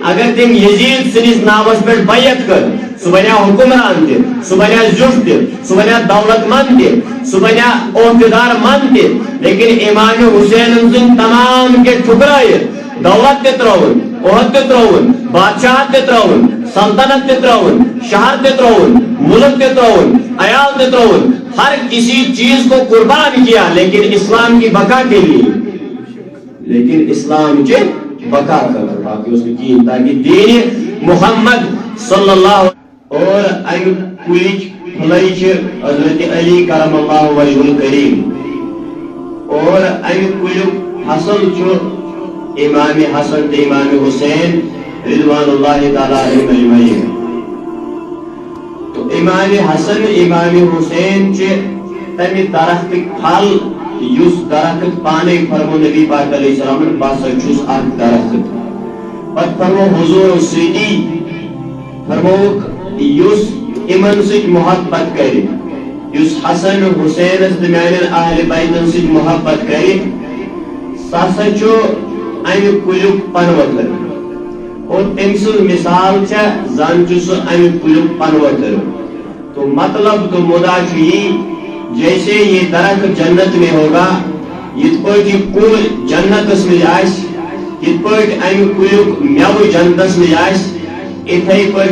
اگر تم یزید سنس ناوس پہ بیعت کر سہ بنیا حکمران تہ سہ بنیا زیٹھ تہ سہ بنیا دولت مند تہ سہ بنیا عہدیدار مند تہ لیکن امام حسین سن تمام کے ٹھکرائے دولت تہ ترون عہد تہ ترون بادشاہت تہ ترون سلطنت تہ ترون شہر تہ ترون ملک تہ ترون عیال تہ ترون ہر کسی چیز کو قربان کیا لیکن اسلام کی بقا کے لیے لیکن اسلام کے بقا کر باقی اس کی تاکہ دین محمد صلی اللہ اور ام کلچ پھلچ حضرت علی کرم اللہ وجہ الکریم اور ام کلیک حسن چھ امام حسن تے امام حسین رضوان اللہ تعالی علیہ اجمعین تو امام حسن امام حسین چھ تمہ درخت پھل یس درخت پانے فرمو نبی پاک علیہ السلام بس چھس اخ درخت پتہ فرمو حضور سیدی فرمو یس امن سچ محبت کرے یس حسن حسین درمیان اہل بیتن سچ محبت کرے سہ چھو ام کلیک پنوتر اور تم سن مثال زن سہ ام کلیک پنوتر تو مطلب تو مدعا یہ جیسے یہ درخت جنت میں ہوگا یت پہ کل جنت میں یت پہ ام کلیک میو جنت میں اتھے پہ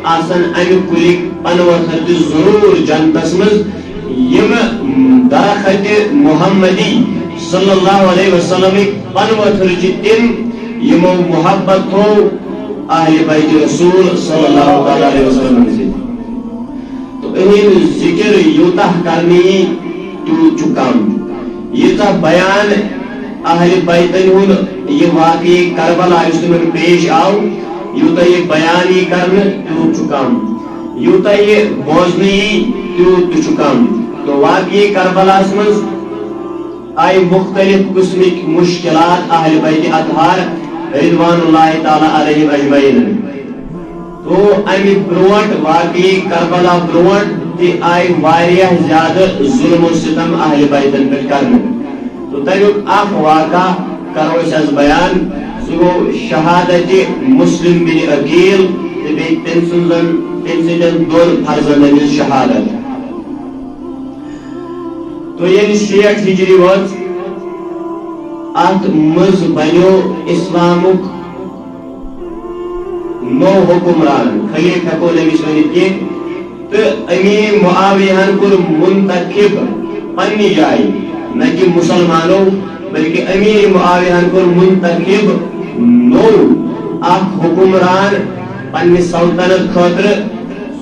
آسن ام کلیک پنوتر ضرور جنتس من درخت محمدی صلی اللہ علیہ وسلم پنوتر تم یمو محبت تھو اہل بیت رسول صلی اللہ علیہ وسلم سے تو انہیں ذکر یوتہ کرنی تو کم یوتہ بیان اہل بیتن ہن یہ واقعی کربلا اس میں پیش آؤ یوتہ یہ بیان ہی کرنے تو کم یوتہ یہ بوزنی تو کم تو واقعی کربلا اس آئی مختلف قسمک مشکلات اہل بیت اطہار رضوان اللہ تعالی علیہ اجمعین تو امی بروٹ واقعی کربلا بروٹ تی آئی واریہ زیادہ ظلم و ستم اہل بیتن پر کرنے تو تیوک اخ واقع کرو اس بیان سو شہادت مسلم بن عقیل تبی تنسجن دون فرزند شہادت تو یہ 60 ہجری وقت ات مز بنو اسلامک نو حکمران خلیف ہیکو نمیس ونت کی تو امیر معاویہن کر منتخب پنی جائی نہ کہ مسلمانوں بلکہ امیر معاویہن کر منتخب نو اخ حکمران پنی سلطنت خاطر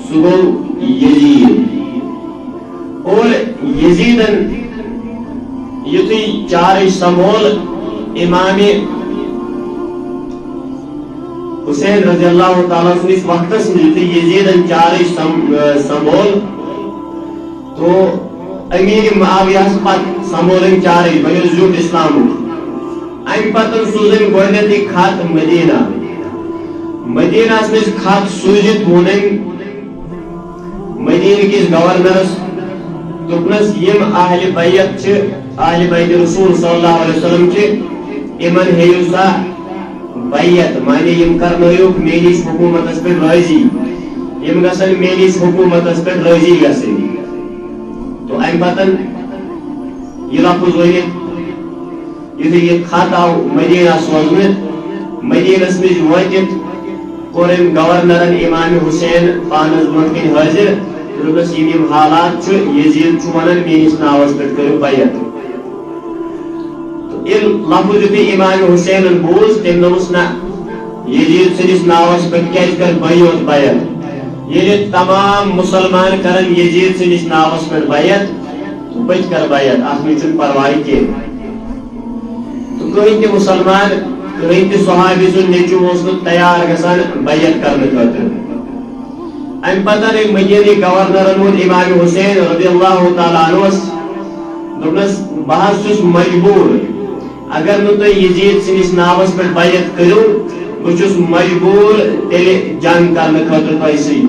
سگو یزید اور یزیدن یتی چار سمول امام حسین رضی اللہ تعالیٰ سے اس وقت سے یزیدن چار سمول تو امیر معاویہ پت سمولن چار بغیر زیوٹ اسلام ام پتن سوزن گوڑنتی خط مدینہ مدینہ سے خط سوزت ونن مدینہ کس گورنرس دپنس یم اہل بیت اہل بیت رسول صلی اللہ علیہ وسلم امن ہیو سا بیت مانے یم کرنوک میس حکومت پہ راضی یم گسن میس حکومت پہ راضی گسن تو ام پتن یہ لفظ ورنت یہ خط آو مدینہ سوزنت مدینس مز واتت کورم گورنرن امام حسین پانس برونٹ کن حاضر دس یم حالات یزید ونان میس ناوس پہ کرو بیعت تو یہ لفظ یتھے امام حسین بوز تم دوس نا یزید سندس ناوس پہ کیازِ کر بیعت ییٚلہِ تمام مسلمان کرن یزید سندس ناوس پہ بیعت تو بچ کر بیعت اتھ منٛز چھُنہٕ پرواے کینٛہہ تو کٕہٕنۍ تہِ مسلمان کٕہٕنۍ تہِ صحابی سُنٛد نیٚچوٗ اوس نہٕ تیار گژھان بیعت کرنہٕ خٲطرٕ ام پتہ ایک مدینی گورنرن وون امام حسین رضی اللہ تعالیٰ عنہ دپنس بہت چھس مجبور اگر نو تھی یزید سندس ناوس پہ بیعت کرو بہت مجبور تیلے جنگ کرنے خاطر تہ سی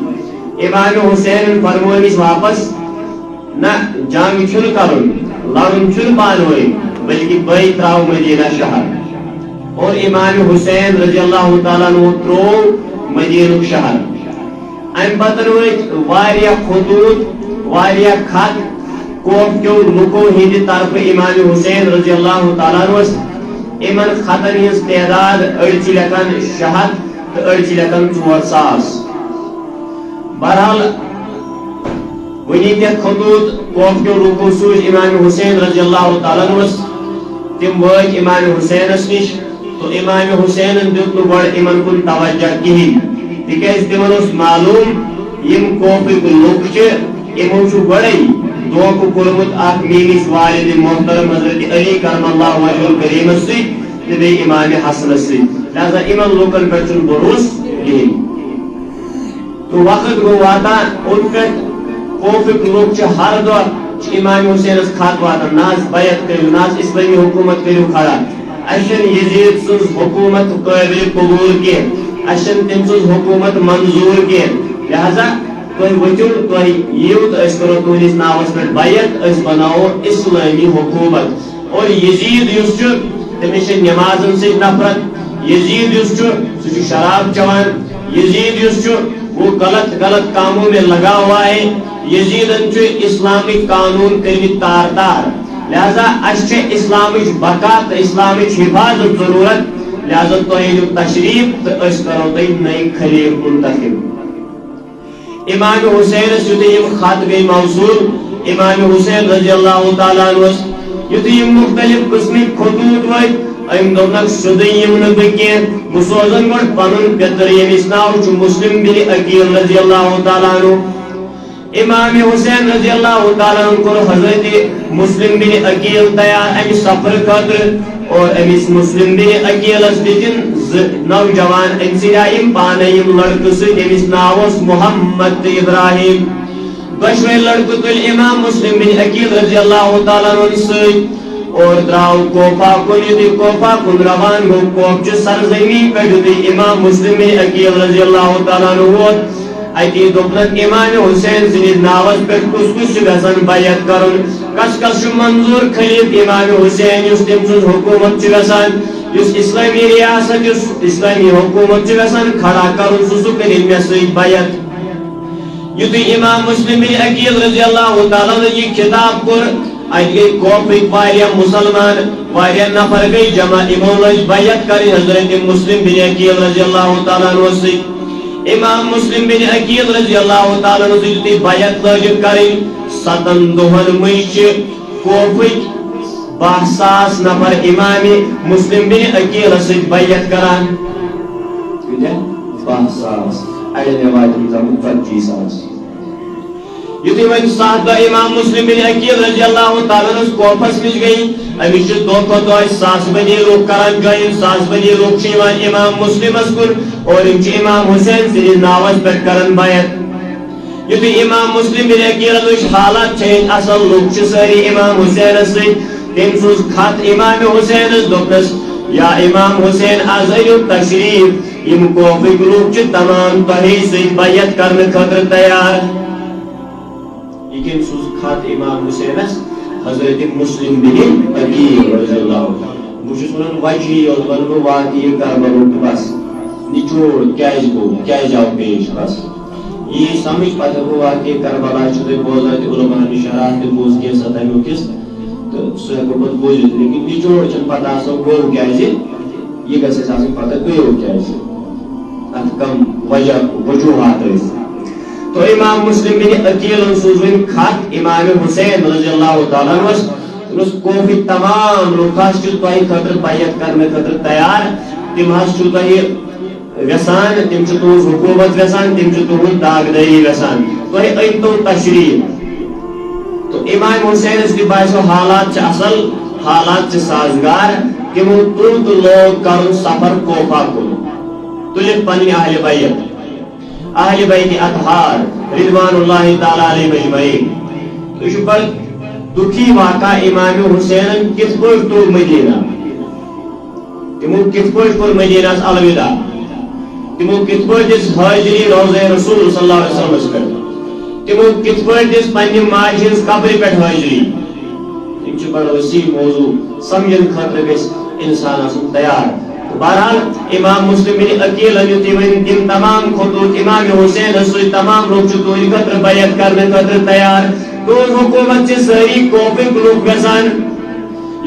امام حسین فرمونس واپس نہ جنگ چھن کرن لڑن چھن پانوئی بلکہ بے تراو مدینہ شہر اور امام حسین رضی اللہ تعالیٰ عنہ ترو مدینہ شہر ام پتن واریا خطوط واریا خط کوف کیو لکو ہند طرف امام حسین رضی اللہ تعالیٰ عنہ امن خطن ہز تعداد اڑچ لکھن 600 تو اڑچ لکھن 4,000 بہرحال ونی تہ خطوط کوف کیو لکو سوز امام حسین رضی اللہ تعالیٰ عنہ تم وات امام حسینس نش تو امام حسین دیت نو گۄڈٕ یمن کُن توجہ کہین تکیاز تمن اوس معلوم یم کوفک لوک چھ یمو چھ گۄڈے دھوکہ کورمت اخ میٲنِس والد محترم حضرت علی کرم اللہ وجہ الکریم سی تو بیٚیہِ امام حسن سی لہذا یمن لوکن پٮ۪ٹھ چھُنہٕ بروس کہین تو وقت گو واتان اوت پٮ۪ٹھ کوفک لوک چھ ہر دۄہ امام حسینس خط واتان ناز بیعت کٔرِو ناز اسلامی حکومت کٔرِو کھڑا اشن یزید سز حکومت قابل قبول کی اشن تم سز حکومت منظور کی لہذا تھی وچو تھی یو تو کرو تہندس ناوس پہ بیعت اس بناو اسلامی حکومت اور یزید یس تمس نمازن سے نفرت یزید یس سہ شراب چوان یزید یس وہ غلط غلط کاموں میں لگا ہوا ہے یزیدن اسلامک قانون کرمت تار تار لہذا اچھے اسلامش بقا تو اسلامش حفاظت ضرورت لہذا تہذیب تشریف تو اس کرو تھی نئی خلیف منتخب امام حسین یم خط گئی موصول امام حسین رضی اللہ تعالیٰ عنہ یتھ مختلف قسمک خطوط وت ام دونک سدیم نبکی بسوزن گوڑ پنن پتر یمس ناو مسلم بن عقیل رضی اللہ تعالیٰ عنہ امام حسین رضی اللہ تعالیٰ عنہ کو حضرت مسلم بن عقیل تیار ام سفر خاطر اور امس مسلم بن عقیل دن نوجوان ام سم پانے لڑکہ ست امس ناوس محمد ابراہیم دشوے لڑکہ تل امام مسلم بن عقیل رضی اللہ تعالیٰ عنہ ست اور دراو کوفہ کن کوفہ کن روان گو کوف چھ سرزمین پہ امام مسلم بن عقیل رضی اللہ تعالیٰ عنہ ووت اتی دپنک امام حسین سندس ناوس پہ کس کس گھن بیعت کرن کس کس منظور خلیف امام حسین اس تم سن حکومت گھان اس اسلامی ریاست اس اسلامی حکومت گھان کھڑا کرن سہ کرن مے ست بیعت یتھ امام مسلم بن عقیل رضی اللہ تعالیٰ عنہ یہ خطاب کور ات گئی کوفک واریاہ مسلمان واریاہ نفر گئی جمع یمو لج بیعت کرن حضرت مسلم بن عقیل رضی اللہ تعالیٰ عنہ ست امام مسلم بن عقیل رضی اللہ تعالیٰ عنہ ست بیعت لٲجِکھ کرن 7 دۄہن منٛز چھِ کوفٕکۍ 12,000 نفر امام مسلم بن عقیل ست بیعت کران 12,000 اڑین واتن 25,000 یتھے وۄنۍ 7 دۄہ امام مسلم بن عقیل رضی اللہ تعالیٰ عنہ کوفس نش گئی امس دۄہ کھۄتہٕ دۄہ 1,000 بنی لوک کران جوین 1,000 بنی لوک چھ یوان امام مسلمس کُن اور یم چھ امام حسین سندس ناوس پہ کران بیعت یتھے امام مسلم بن عقیل وچ حالات چھ اصل لوک چھ ساری امام حسین ست تم سوز خط امام حسین دوپنس یا امام حسین آز أنِو تشریف یم کوفک لوک چھ تمام تہی ست بیعت کرنے خاطر تیار لیکن سوز خط امام حسینس حضرت مسلم بن عقیل رضی اللہ بہت ونان وجہ یوت ون واقعی کربلک بس نچوڑ کیاز گو کیاز آو پیش بس یہ سمجھ پتہ گو واقعی کربلا تھی بوزان علماء شرح تہ بوز کیسا تمیکس تو سہ ہیکو پتہ بوزت لیکن نچوڑ چھ پتہ آسان گو کیاز یہ گھس آسان پتہ گیو کیاز ات کم وجہ وجوہات تو امام مسلم بن عقیل سوزن خط امام حسین رضی اللہ تعالیٰ عنہ کوفک تمام لوگ تہ خاطر بیعت کرنے خاطر تیار تم تہ ویسان تم تہذ حکومت ویسان تم تہذ داغداری ویسان تہ أنتو تشریف تو امام حسینس تہ باسیو حالات اصل حالات سازگار تمو تل تو لوگ کرن سفر کوفہ کن تلک پنہ اہل بیت اہل بیت اطہار رضوان اللہ تعالیٰ علیہ اجمعین تو یہ بڑا دکھی واقعہ امام حسین کس پٲٹھۍ توٚر مدینہ تمو کس پٲٹھۍ کوٚر مدینہس الوداع تمو کس پٲٹھۍ دِژ حاضری روضہ رسول صلی اللہ علیہ وسلم پٮ۪ٹھ تمو کس پٲٹھۍ دِژ پننہِ ماجہِ ہٕنٛز قبرِ پٮ۪ٹھ حاضری یم چھِ بڑا وسیع موضوع سمجھن خٲطرٕ گژھِ انسان آسُن تیار بہرحال امام مسلم بن عقیل تم تمام خطوط امام حسین سی تمام لوگ تہند خطر بیعت کرنے خطر تیار تہذ حکومت سے ساری کوپک لوگ گژھان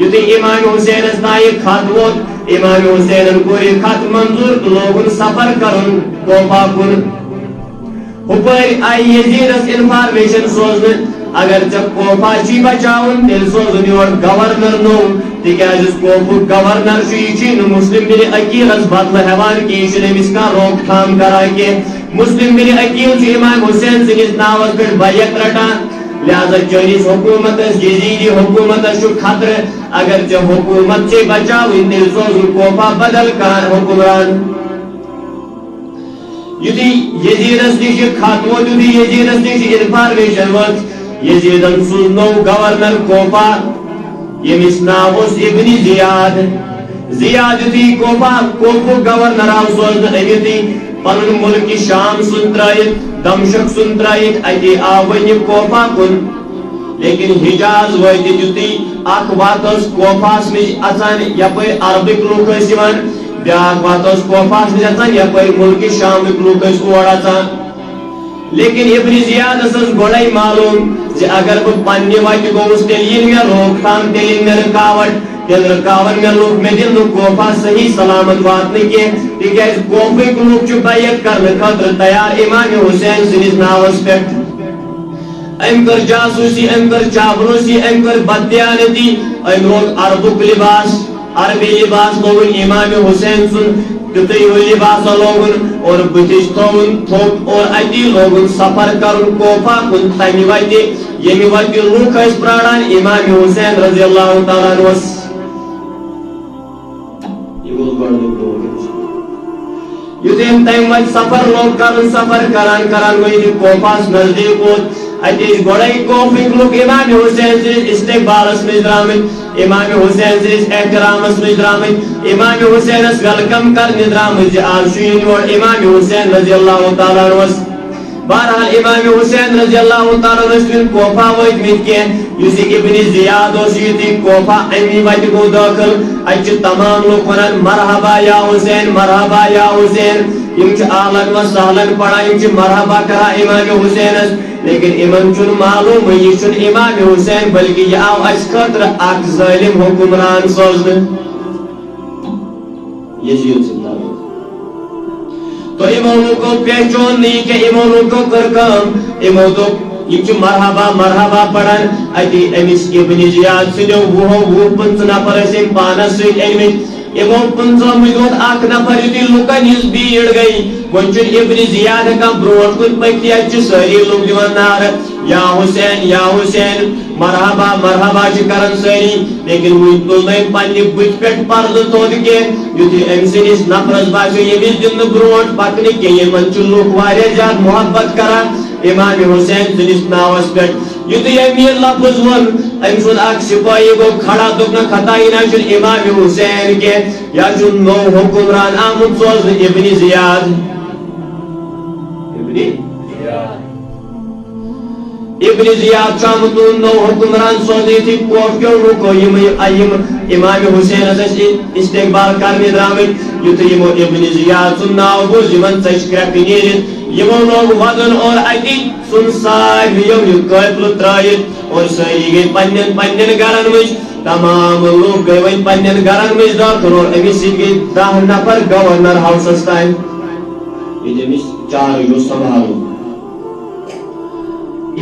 یتھے امام حسین تائیں خط ووت امام حسین کور یہ خط منظور تو لوگن سفر کرن کوپا کن ہپر آئی یزیدس انفارمیشن سوزن اگر جب کوپا چی بچاؤن تیل سوزن یور گورنر نو تکیاز کوپک گورنر یہ مسلم بن عقیل بدل ہیوان کہ یہ امس کھانا روک تھام کران کی مسلم بن عقیل امام حسین سندس ناوس پہ بیعت رٹان لہذا چونس حکومت یزیدی حکومت خطر اگر جب حکومت سے بچاؤن تیل سوزن کوپا بدل کان حکمران یدی یزیدس نش خط ووت یدی یزیدس نش انفارمیشن ووت یزیدن سوزنو گورنر کوپا یمس ناو ابن زیاد زیاد یدی کوپو گورنر آو سوزن امتی پنن ملک شام سن ترائیت دمشق سن ترائیت اتی آو ون کوپا کن لیکن حجاز ویت یتی اخ واتس کوپاس مج اچان یپر عربک لوک ٲسۍ بیاکھ واتس کوپاس مز اچان یپر ملک شام لوک اور اچان لیکن ابن زیاد گوڑے معلوم اگر بہ پنہ وتہ گوس تیل مے روک تھام تیل مے رکاون مے لوگ مے دن کوپا صحیح سلامت واتن کی تکیاز کوپک لوگ بیعت کرنے خاطر تیار امام حسین سندس ناوس پہ ام کر جاسوسی ام کر چاپلوسی ام کر بددیانتی ام لوگ عربک لباس عربی لباس لوگن امام حسین سن تیتھے لباس لوگن اور بتش تھون تھوپ اور اتی لوگن سفر کرن کوپا کن تمہ وتہ یمہ وتہ لوک ٲسۍ پراران امام حسین رضی اللہ تعالیٰ عنہ یتھے تمہ وتہ سفر لوگ کرن سفر کران وی کوپاس نزدیک ووت اتہ گوڑے کوپک لوگ امام حسین سندس استقبالس مز درامت امام حسین سندس احترامس مز درامت امام حسینس ویلکم کرنے درامت آج یور امام حسین رضی اللہ تعالیٰ عنہ بہرحال امام حسین رضی اللہ تعالیٰ عنہ کوپا وٲتمٕتۍ کینٛہہ یُس یہِ ابن زیاد اوس ییٚتہِ کوپا امی وتہِ گوٚو دٲخل اتہِ چھِ تمام لوگ ونان مرحبا یا حسین مرحبا یا حسین یم چھ اہلن و سہلن پڑھان یم چھ مرحبا کران امام حسینس لیکن امن چھن معلوم یہ چھن امام حسین بلکہ یہ آو اس خاطر اکھ ظالم حکمران سوزن یزید سلطان تو امو لوگوں پہچان نہیں کہ امو لوگوں کر کام امو تو یہ مرحبا مرحبا پڑھان اتی امس ابن زیاد سنو وہ 50 نفر ٲسۍ پانس سۭتۍ أنمٕتۍ امو 50 مجھوت اخ نفر یتی لوکن ہز بھیڑ گئی ون ابن زیاد ہکان برونٹ کن پکتی اتھ ساری لوگ دِوان نعرٕ یا حسین مرحبا مرحبا کران ساری لیکن وُنہِ تُل نہٕ پننہِ بٕتھِ پٮ۪ٹھ پردٕ تھوٚد کینٛہہ یُتھُے أمۍ سٕنٛدِس نفرس باسیو ییٚمِس دِنہٕ برونٹ پکنہٕ کینٛہہ یِمن چھِ لُکھ واریاہ زیادٕ محبت کران امام حسین سندس ناوس پہ یُتھُے أمۍ یہِ لفظ ووٚن أمۍ سُنٛد اکھ سپاہی گوٚو کھڑا دوٚپنکھ ہتا یہِ نہ چھُنہٕ امام حسین کینٛہہ یا چھُ نوٚو حُکمران آمُت سوزنہٕ ابن زیاد ابن زیاد آمت نوٚو حُکمران سوزنہٕ یُتھُے کوفکیو لُکو یِم امام حسینس ٲسۍ استقبال کرنہِ درٛامٕتۍ یُتھُے یِمو ابن زیاد سُنٛد ناو بوٗز یِمن ژٔج کرٛٮ۪کہٕ نیٖرِتھ یِمو لوگ ودُن اور اتی سُن ساروِیو یہِ قٲفلہٕ ترٛٲیِتھ اور سٲری گٔے پننٮ۪ن گرن منٛز تمام لوگ گٔے وۄنۍ پننٮ۪ن گرن منٛز دٲخل اور أمِس سۭتۍ گٔے 10 نفر گورنر ہاوسس تام ییٚتہِ أمِس چارٕج اوس سنبھالُن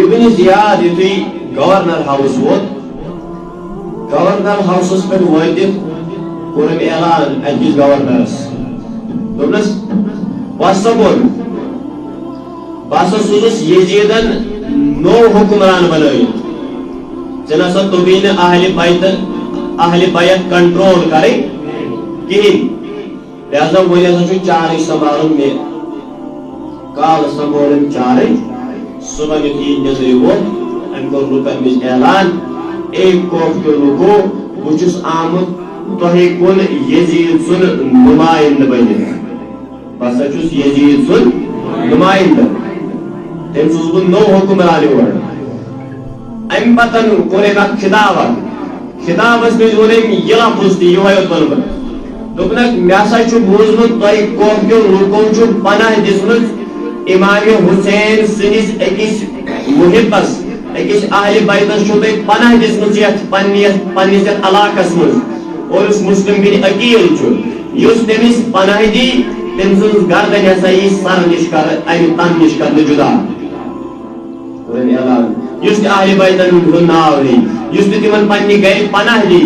ابن زیاد یُتھُے گورنر ہاوس ووت گورنر ہاوسس پٮ۪ٹھ وٲتِتھ کوٚر أمۍ اعلان أکِس گورنرس دوٚپنس بہٕ ہسا بوٚن بہٕ ہسا سوزُس یزیدن نوٚو حُکمران بنٲوِتھ ژےٚ نسا توٚگُے نہٕ اہلِ بیت کنٹرول کرٕنۍ کِہیٖنۍ لہذا وۄنۍ ہسا چھُ چارٕج سنبھالُن مےٚ کالہٕ سنبھول أمۍ چارٕج صبح یُتھُے نظرِ ووت أمۍ کوٚر لُکن منٛز اعلان اے کوفکیو لُکو بہٕ چھُس آمُت تۄہہِ کُن یزیٖد سُنٛد نُمایندٕ بٔنِتھ بہٕ ہسا چھُس یزیٖد سُنٛد نُمایندٕ تٔمۍ چھُس بہٕ نوٚو حُکمران یور امہِ پتہٕ کوٚر أمۍ اکھ خطابس منٛز ووٚن أمۍ یہِ لفظ تہِ یِہوے یوت ووٚن بہٕ دوپنک میاسا چھ بوزمت تۄہہِ کوکیو لوکو چھ پناہ دِژمٕژ امام حسین سٕنٛدِس أکِس محبس أکِس اہلِ بیتس چھو تۄہہِ پناہ دِژمٕژ یتھ پننِس یتھ علاقس منٛز اور یُس مسلم بن عقیل چھُ یُس تٔمِس پناہ دی تٔمۍ سٕنٛز گردن ہسا یی سر نِش امہِ تن نِش کرنہٕ جُدا یُس تہِ اہلِ بیتن ہُنٛد ناو نی یُس تہِ تِمن پننہِ گرِ پناہ دی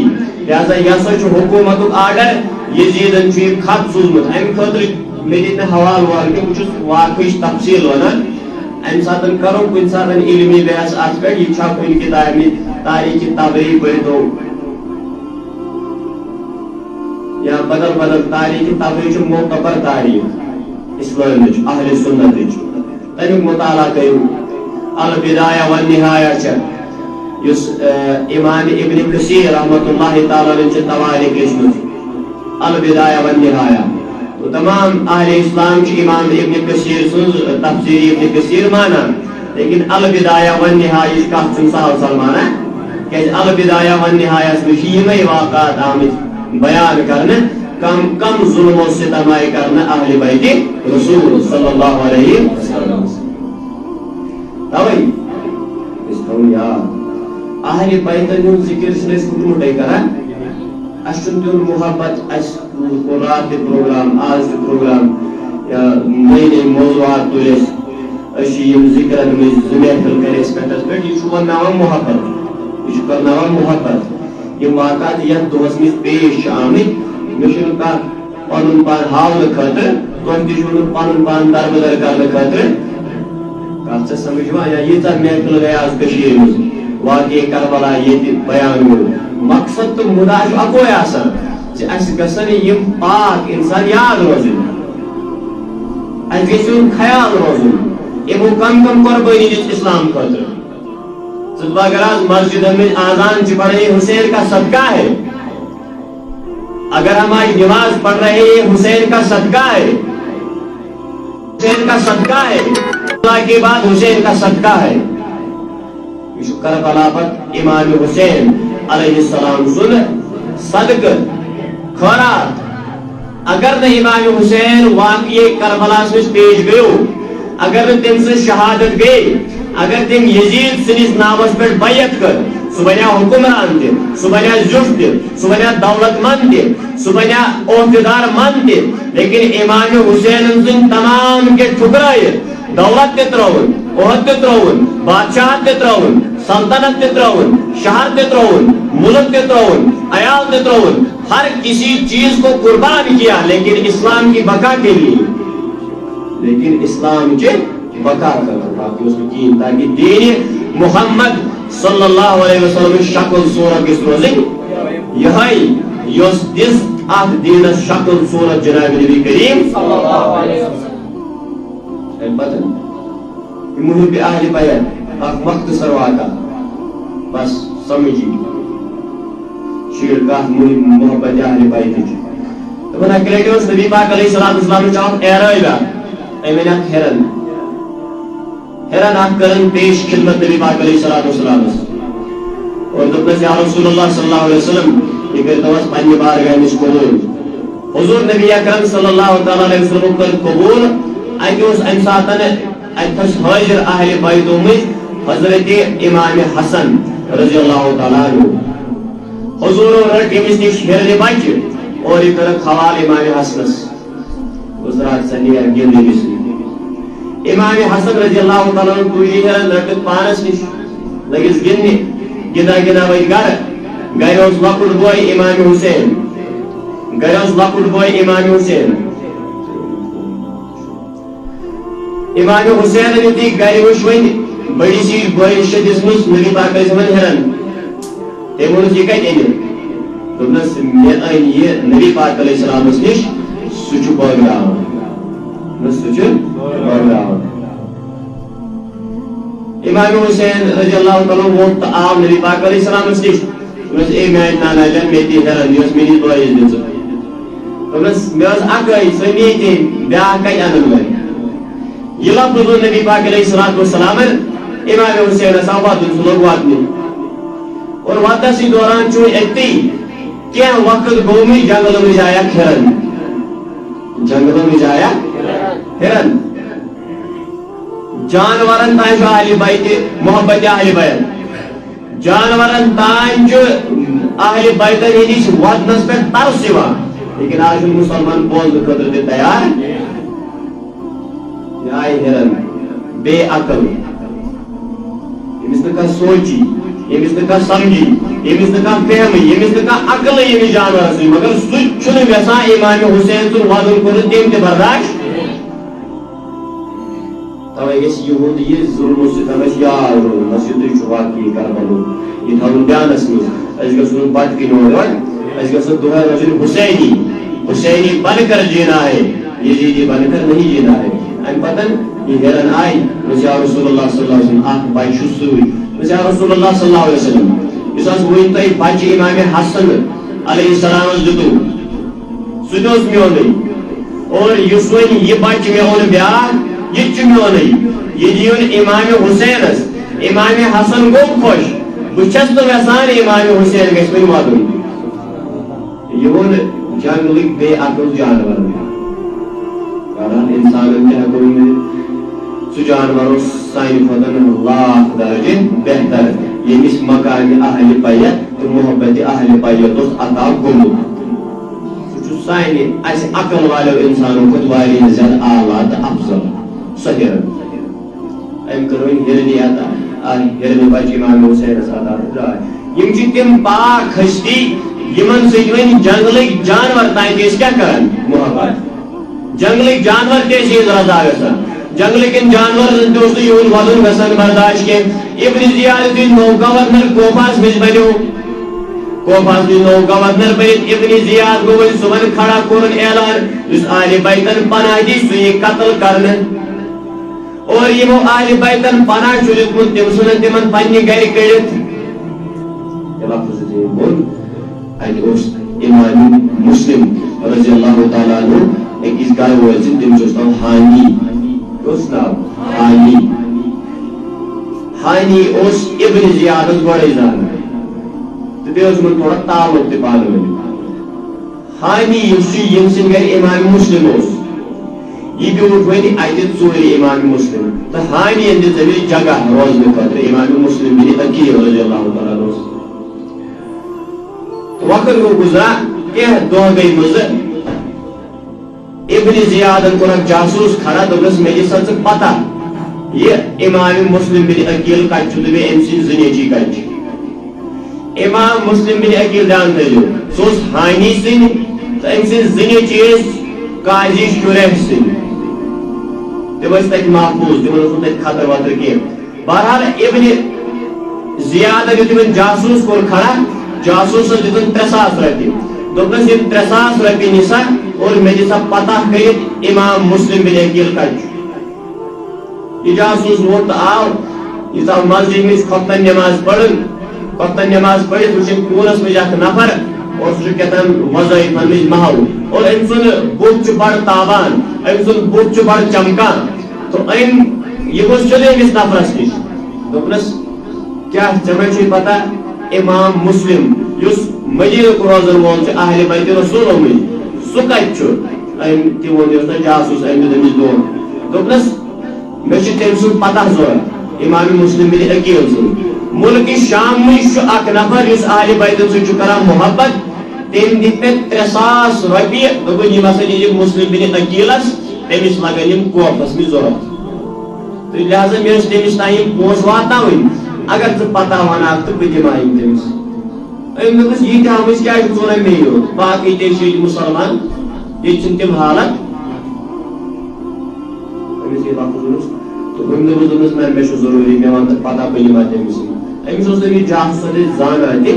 لہذا یہِ ہسا چھُ حکوٗمتُک آرڈر یزیدن چھُ یہِ خط سوٗزمُت امہِ خٲطرٕ مےٚ دِتۍ نہٕ حوالہٕ ووالہٕ کینٛہہ بہٕ چھُس واقعٕچ تفصیٖل ونان امہِ ساتہٕ کرو کُنہِ ساتہٕ علمی بحث اتھ پٮ۪ٹھ یہِ چھا کُنہِ کِتابہِ تاریٖخِ تبری پٔرۍتو یا بدل بدل تاریٖخِ تبری چھُ معتبر تاریٖخ اسلامٕچ اہلِ سُنتٕچ تمیُک مطالعہ کٔرِو البدایہ والنہایہ چھِ یُس امام ابن کثیر رحمۃ اللہ تعالیٰ علیہ چھِ تواریخ لیچھمٕژ البدایہ والنہایہ تمام اہل اسلام چھِ امام ابن کثیر سٕنٛز تفسیٖر ابن کثیر مانان لیکن البدایہ والنہایہ کتھ چھُنہٕ سہل سہل مانان کیازِ البدایہ والنہایہس منٛز چھِ یِمے واقعات آمٕتۍ بیان کرنہٕ کم کم ظلم و ستم آیہِ کرنہٕ اہلِ بیتِ رسول صلی اللہ علیہ وسلم توے أسۍ تھاوو یاد اہلِ بیتن ہُنٛد ذکر چھِنہٕ أسۍ ہُٹمُٹے کران اَسہِ چھُنہٕ تِہُنٛد محبت اَسہِ کوٚر راتھ تہِ پروگرام آز تہِ پروگرام یا نٔے نٔے موضوعات تُلۍ أسۍ چھِ یِم ذکرن منٛز زٕ محفل کرِ اَسہِ پٮ۪ٹھس پٮ۪ٹھ یہِ چھُ ونناوان محبت یہِ چھُ کرناوان محبت یِم واقعات یتھ دۄہس منٛز پیش چھِ آمٕتۍ مےٚ چھُنہٕ کانٛہہ پنُن پان ہاونہٕ خٲطرٕ تۄہہِ تہِ چھُو نہٕ پنُن پان دربدر کرنہٕ خٲطرٕ کتھ چھےٚ سمجھ یِوان یا ییٖژاہ محفل گٔے آز کٔشیٖرِ منٛز واقعے کربلا ییٚتہِ بیان گوٚو مقصد تہٕ مُدا چھُ اکوے آسان زِ اَسہِ گژھن یِم پاک انسان یاد روزٕنۍ اَسہِ گژھِ یِہُنٛد خیال روزُن یِمو کم کم قۄربٲنی دِژ اسلام خٲطرٕ ژٕ اگر آز مسجدن میں آزان چھِ پڑھے حسین کا صدقہ ہے اگر ہم آج نماز پڑھ رہے ہیں حسین کا صدقہ ہے حسین کا صدقہ ہے اللہ کے بعد حسین کا صدقہ ہے کربلا پر امام حسین علیہ السلام سن صدقہ خیرات اگر نہ امام حسین واقعی کربلا سے پیش گئے اگر نہ تم سے شہادت گئی اگر تم یزید سنس نامس پہ بیعت کر سہ بنیا حکمران تہ سہ بنیا زیٹھ تہ سہ بنیا دولت مند تہ سہ بنیا عہدیدار مند تہ لیکن امام حسین سن تمام کے ٹھکرائے دولت تہ ترون عہد تہ ترون بادشاہت تہ ترون سلطنت تہ ترون شہر تہ ترون ملک تہ ترون عیال تہ ترون ہر کسی چیز کو قربان کیا لیکن اسلام کی بقا کے لیے لیکن اسلام کے بقا کرنا تاکہ دین محمد صلی اللہ علیہ وسلم شکل صورت گژھِ روزٕنۍ یِہے یۄس دِژ اتھ دیٖنس شکل صورت جناب نبی کریم صلی اللہ علیہ وسلم امہِ پتہٕ محب اہلِ بیت اکھ مختصر واقعہ بس سمجھی شیٖر کتھ محبت اہلِ بیتٕچ دپان اکہِ لٹہِ اوس نبی پاک علیہ الصلوۃ والسلام چاہت اعرٲبۍ اکھ أمۍ أنۍ اکھ ہرن اکھ کرن پیش خدمت نبی پاک علیہ الصلوۃ والسلام اور دوٚپنس یا رسول اللہ صلی اللہ علیہ وسلم یہ کٔرتو اَسہِ پننہِ بارگاہ نِش قبوٗل حضور نبی اکرم صلی اللہ تعالیٰ علیہ وسلم کٔر قبوٗل اتہِ اوس امہِ ساتہٕ اتہِ تھٲس حٲضر اہلِ بیتو منٛز حضرت امام حسن رضی اللہ تعالیٰ عنہ حضورو رٔٹ أمِس نِش ہِرنہِ بچہِ اور یہِ کٔرٕکھ حوالہٕ امام حسنس گُزرات سا نیر گِنٛد أمِس امام حسن رضی اللہ تعالیٰ عنہ تُلہِ ہِرن رٔٹِتھ پانس نِش لٔگِس گِنٛدنہِ گِنٛدان گِنٛدان وٲتۍ گرٕ اوس لۄکُٹ بوے امام حسین گرِ اوس لۄکُٹ بوے امام حسین امام حسین یُتھُے گرِ وٕچھ وۄنۍ بٔڑِس ہِش بٲیِس چھِ دِژمٕژ نبی پاک ٲسۍ یِمن ہِرن تٔمۍ ووٚنُس یہِ کتہِ أنِتھ دوٚپنس مےٚ أنۍ یہِ نبی پاک علیہ السلامس نِش سُہ چھُ بٲگراوان سُہ چھُ بٲگراوان امام حسین رضی اللہ تعالیٰ ووت تہٕ آو نبی پاک علیہ السلامس نِش دوٚپنس اے میانہِ نانا جان مےٚ دِ ہِرن یۄس میٲنِس بٲیِس دِژ دوٚپنس مےٚ ٲس اکٲے سۄ نی تٔمۍ بیٛاکھ کتہِ اَنن وۄنۍ یہ لفظ حضور نبی پاک علیہ الصلوۃ والسلام امام حسین آو واتُن سُہ لوٚگ واتنہِ اور واتنسٕے دوران چھُ أتی کیا وقت گومی جنگل میں جایا ہرن جنگل میں جایا ہرن جانورن تائیں جو اہل بیت محبت اہل بیت جانورن تائیں جو اہل بیت ہندس وطنس پہ ترس یوان لیکن آج مسلمان بولنے خاطر دے تیار یہ آئی ہرن بے عقل یمس نہ سوچی یمس نہ سمجھی یمس نہ فہمی یمس نہ عقل یمس جانور سی مگر سہ ویسان امام حسین سن وزن کور تم تہ برداشت توے یہود یہ ظلم ستم یاد روزن یہ واقعی کربلو یہ تھون بیانس مز اس گھن بت کن اس گھن دہے روزن حسینی حسینی بن کر جینا ہے یزیدی بن کر نہیں جینا ہے ام پتن یہ ہرن آئی یا رسول اللہ صلی اللہ علیہ وسلم اخ بچ سوئی یا رسول اللہ صلی اللہ علیہ وسلم اس ون تھی بچ امام حسن علیہ السلام دتو سہ میون اور اس ون یہ بچ میون بیاکھ یہ میون یہ دیون امام حسینس امام حسن گو خوش بچس تو ویسان امام حسین گھس ون واتن یہ ون جنگلک بے عقل جانور انسان کیا کوئی سہ جانور سان کھتن لاکھ درجے بہتر یمس مقام اہل بیت تو محبت اہل بیت عطا گومت سہ سانہ اس عقل والو انسانوں کھت واریاہ زیادہ اعلیٰ تو افضل سہ ہرن ام کرو ہرنی عطا ہرن بچ امام حسین عطا یم تم پاک ہستی یمن سۭتۍ وۄنۍ جنگلٕکۍ جانور تانۍ تہِ ٲسۍ کیٛاہ کران محبت جنگلک جانور تے چیز رضا گژھان جنگلکن جانورن تہ اوس نہٕ یہُنٛد وَدُن گژھان برداشت کینٛہہ ابن زیاد یُتھُے نوٚو گورنر کوفاہس منٛز بنیو کوفاہس منٛز نوٚو گورنر بنِتھ ابن زیاد گوٚو وۄنۍ صُبحن کھڑا کوٚرُن اعلان یُس اہلِ بیتن پناہ دی سُہ یی قتل کرنہٕ اور یمو اہلِ بیتن پناہ چھُ دیُتمُت تِم ژھٕنن تِمن پننہِ گرِ کٔڑِتھ لفظ ووٚن اتہِ اوس امام مسلم رضی اللہ تعالیٰ عنہ أکِس گھر وٲلۍ تٔمِس اوس ناو ہانی کیٛاہ اوس ناو ہانی اوس ابن زیادس گۄڈے زانان تہٕ بیٚیہِ اوس یِمن تھوڑا تعلق تہِ پانہٕ ؤنۍ ہانی یُس چھُ ییٚمہِ سٕنٛدِ گرِ امام مسلم اوس یہِ بیوٗٹھ وۄنۍ اتہِ ژوٗرِ امام مسلم تہٕ ہانین دِژ أمِس جگہ روزنہٕ خٲطرٕ امام مسلم بن عقیل رضی اللہ تعالیٰ عنہ وقت گوٚو گُزران کینٛہہ دۄہ گٔے مٔزٕ ابن زیادن کوٚرکھ جاسوٗس کھڑا دوٚپنس مےٚ دِ سا ژٕ پتہ یہ امام مسلم بن عقیل کتہِ چھُ تہٕ بیٚیہِ أمۍ سٕنٛدۍ زٕ نیچی کتہِ چھِ امام مسلم بن عقیل دیان تھٲیزیو سُہ اوس ہانی سٕنٛدۍ تہٕ أمۍ سٕنٛدۍ زٕ نیچی ٲسۍ قاضی شُریح سٕنٛدۍ تِم ٲسۍ تتہِ محفوٗظ تِمن اوس نہٕ تتہِ خطر وطر کینٛہہ بہرحال ابن زیادن یُتھُے وۄنۍ جاسوٗس کوٚر کھڑا جاسوٗسس دِتُن 3,000 رۄپیہِ دوٚپنس یِم 3,000 رۄپیہِ نِسا اور مےٚ دِ سا پتہ کٔرِتھ امام مسلم بن عقیل کتہِ چھُ یہ جاسوٗس ووت تہٕ آو یہ ژاو مسجد منٛز خۄفتن نٮ۪ماز پرن خۄفتن نٮ۪ماز پٔرِتھ وٕچھن کوٗنس منٛز اکھ نفر اور سُہ چھُ کیٛاہتام وظٲیفن منٛز محو اور أمۍ سُنٛد بُتھ چھُ بڑٕ تابان أمۍ سُنٛد بُتھ چھُ بڑٕ چمکان تہٕ أمۍ یہِ گوٚژھ سیوٚدُے أمِس نفرس نِش دوٚپنس کیٛاہ ژےٚ ما چھُے پتہ امام مسلم یُس مدیٖنُک روزن وول چھُ اہلِ بیتِ رسوٗلو منٛز سُہ کتہِ چھُ أمۍ تہِ ووٚن یہِ اوس نہ جاسوٗس أمۍ دیُت أمِس دھوکہٕ دوٚپنس مےٚ چھُ تٔمۍ سُنٛد پتہ ضروٗرت امام مسلم بن عقیل سُنٛد مُلکہِ شام منٛز چھُ اکھ نفر یُس اہلِ بیتن سۭتۍ چھُ کران محبت تٔمۍ دِتۍ مےٚ 3,000 رۄپیہِ دوٚپُن یِم ہسا دِیِکھ مسلم بن عقیلس تٔمِس لگن یِم کوفس منٛز ضروٗرت تہٕ لہذا مےٚ ٲسۍ تٔمِس تام یِم پونٛسہٕ واتناوٕنۍ اگر ژٕ پتہ ونکھ تہٕ بہٕ دِمہٕ ہا یِم تٔمِس أمۍ دوٚپُس ییٖتیٛاہ أمِس کیٛازِ چھُ ژٕ مے یوت باقٕے تہِ چھِ ییٚتہِ مُسلمان ییٚتہِ چھِنہٕ تِم حالت أمِس یہِ لفظ اوس تہٕ أمۍ دوٚپُس نہ مےٚ چھُ ضروٗری مےٚ وَن تہٕ پتہ بہٕ نِمہٕ ہا تٔمِس أمِس اوس أمِس جاسوٗس زانان تہِ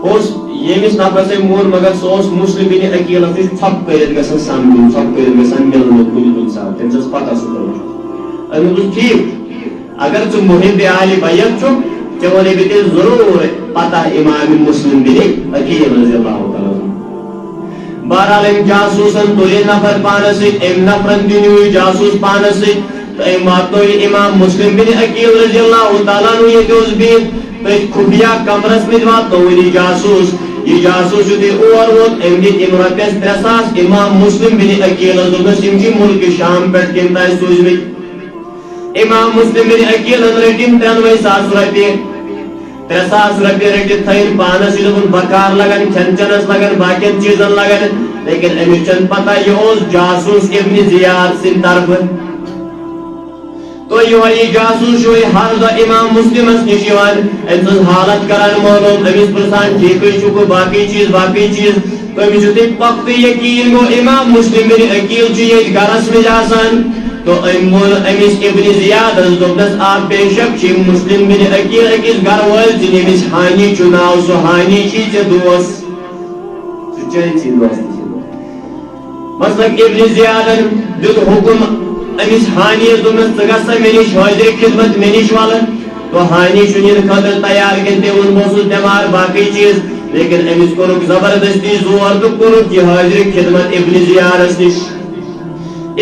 اوس ییٚمِس نفرس أمۍ ووٚن مگر سُہ اوس مسلم بن عقیلس نِش ژھۄپہٕ کٔرِتھ گژھان سمکھُن ژھۄپہٕ کٔرِتھ گژھان مِلنُک کُنہِ کُنہِ ساتہٕ تٔمِس ٲس پتہ سُہ کوٚرمُت أمۍ دوٚپُس ٹھیٖک اگر ژٕ محب اہلِ بیت چھُکھ ژےٚ وَنَے بہٕ تیٚلہِ ضروٗر پتہ امام مسلم بن عقیل رضی اللہ تعالیٰ بہرحال أمۍ جاسوٗسن تُلہِ نفر پانس سۭتۍ أمۍ نفرن تہِ نیوٗ یہِ جاسوٗس پانس سۭتۍ تو امام امام مسلم بن عقیل رضی اللہ تعالیٰ عنہ یہ دوز بید تو خفیہ کمرس میں واتو جاسوس یہ جاسوس جو اور ووت ام دت امرتس 300 امام مسلم بن عقیل دوس ام کی ملک شام پہ کم تہ سوزمت امام مسلم بن عقیل رٹن 93,000 رۄپیہِ 3,000 رۄپیہِ رٹت تھین پانس یہ بکار لگان کھین چنس لگان باقین چیزن لگان لیکن امس چھ پتہ یہ جاسوس ابن زیاد سن طرف تو یہ جاسوس ہر دہ امام مسلمس نش ام سن حالت کران معلوم امس پرسان ٹھیک چھ باقی چیز تو امس پختہ یقین گو امام مسلم بن عقیل یہ گرس مز آسان تو امس ابن زیاد دوپنس آپ بے شک مسلم بن عقیل اکس گھر وال امس ہانی ناو سہ ہانی ے دوس مثلاً ابن زیادن دیت حکم امس ہانی دوپنس ژٕ مے نش حاضر خدمت مے نش ول تو ہانی چھ خاطر تیار کن تہ بہت بیمار باقی چیز لیکن امس کورک زبردستی زور تو کورک یہ حاضر خدمت ابن زیادس نش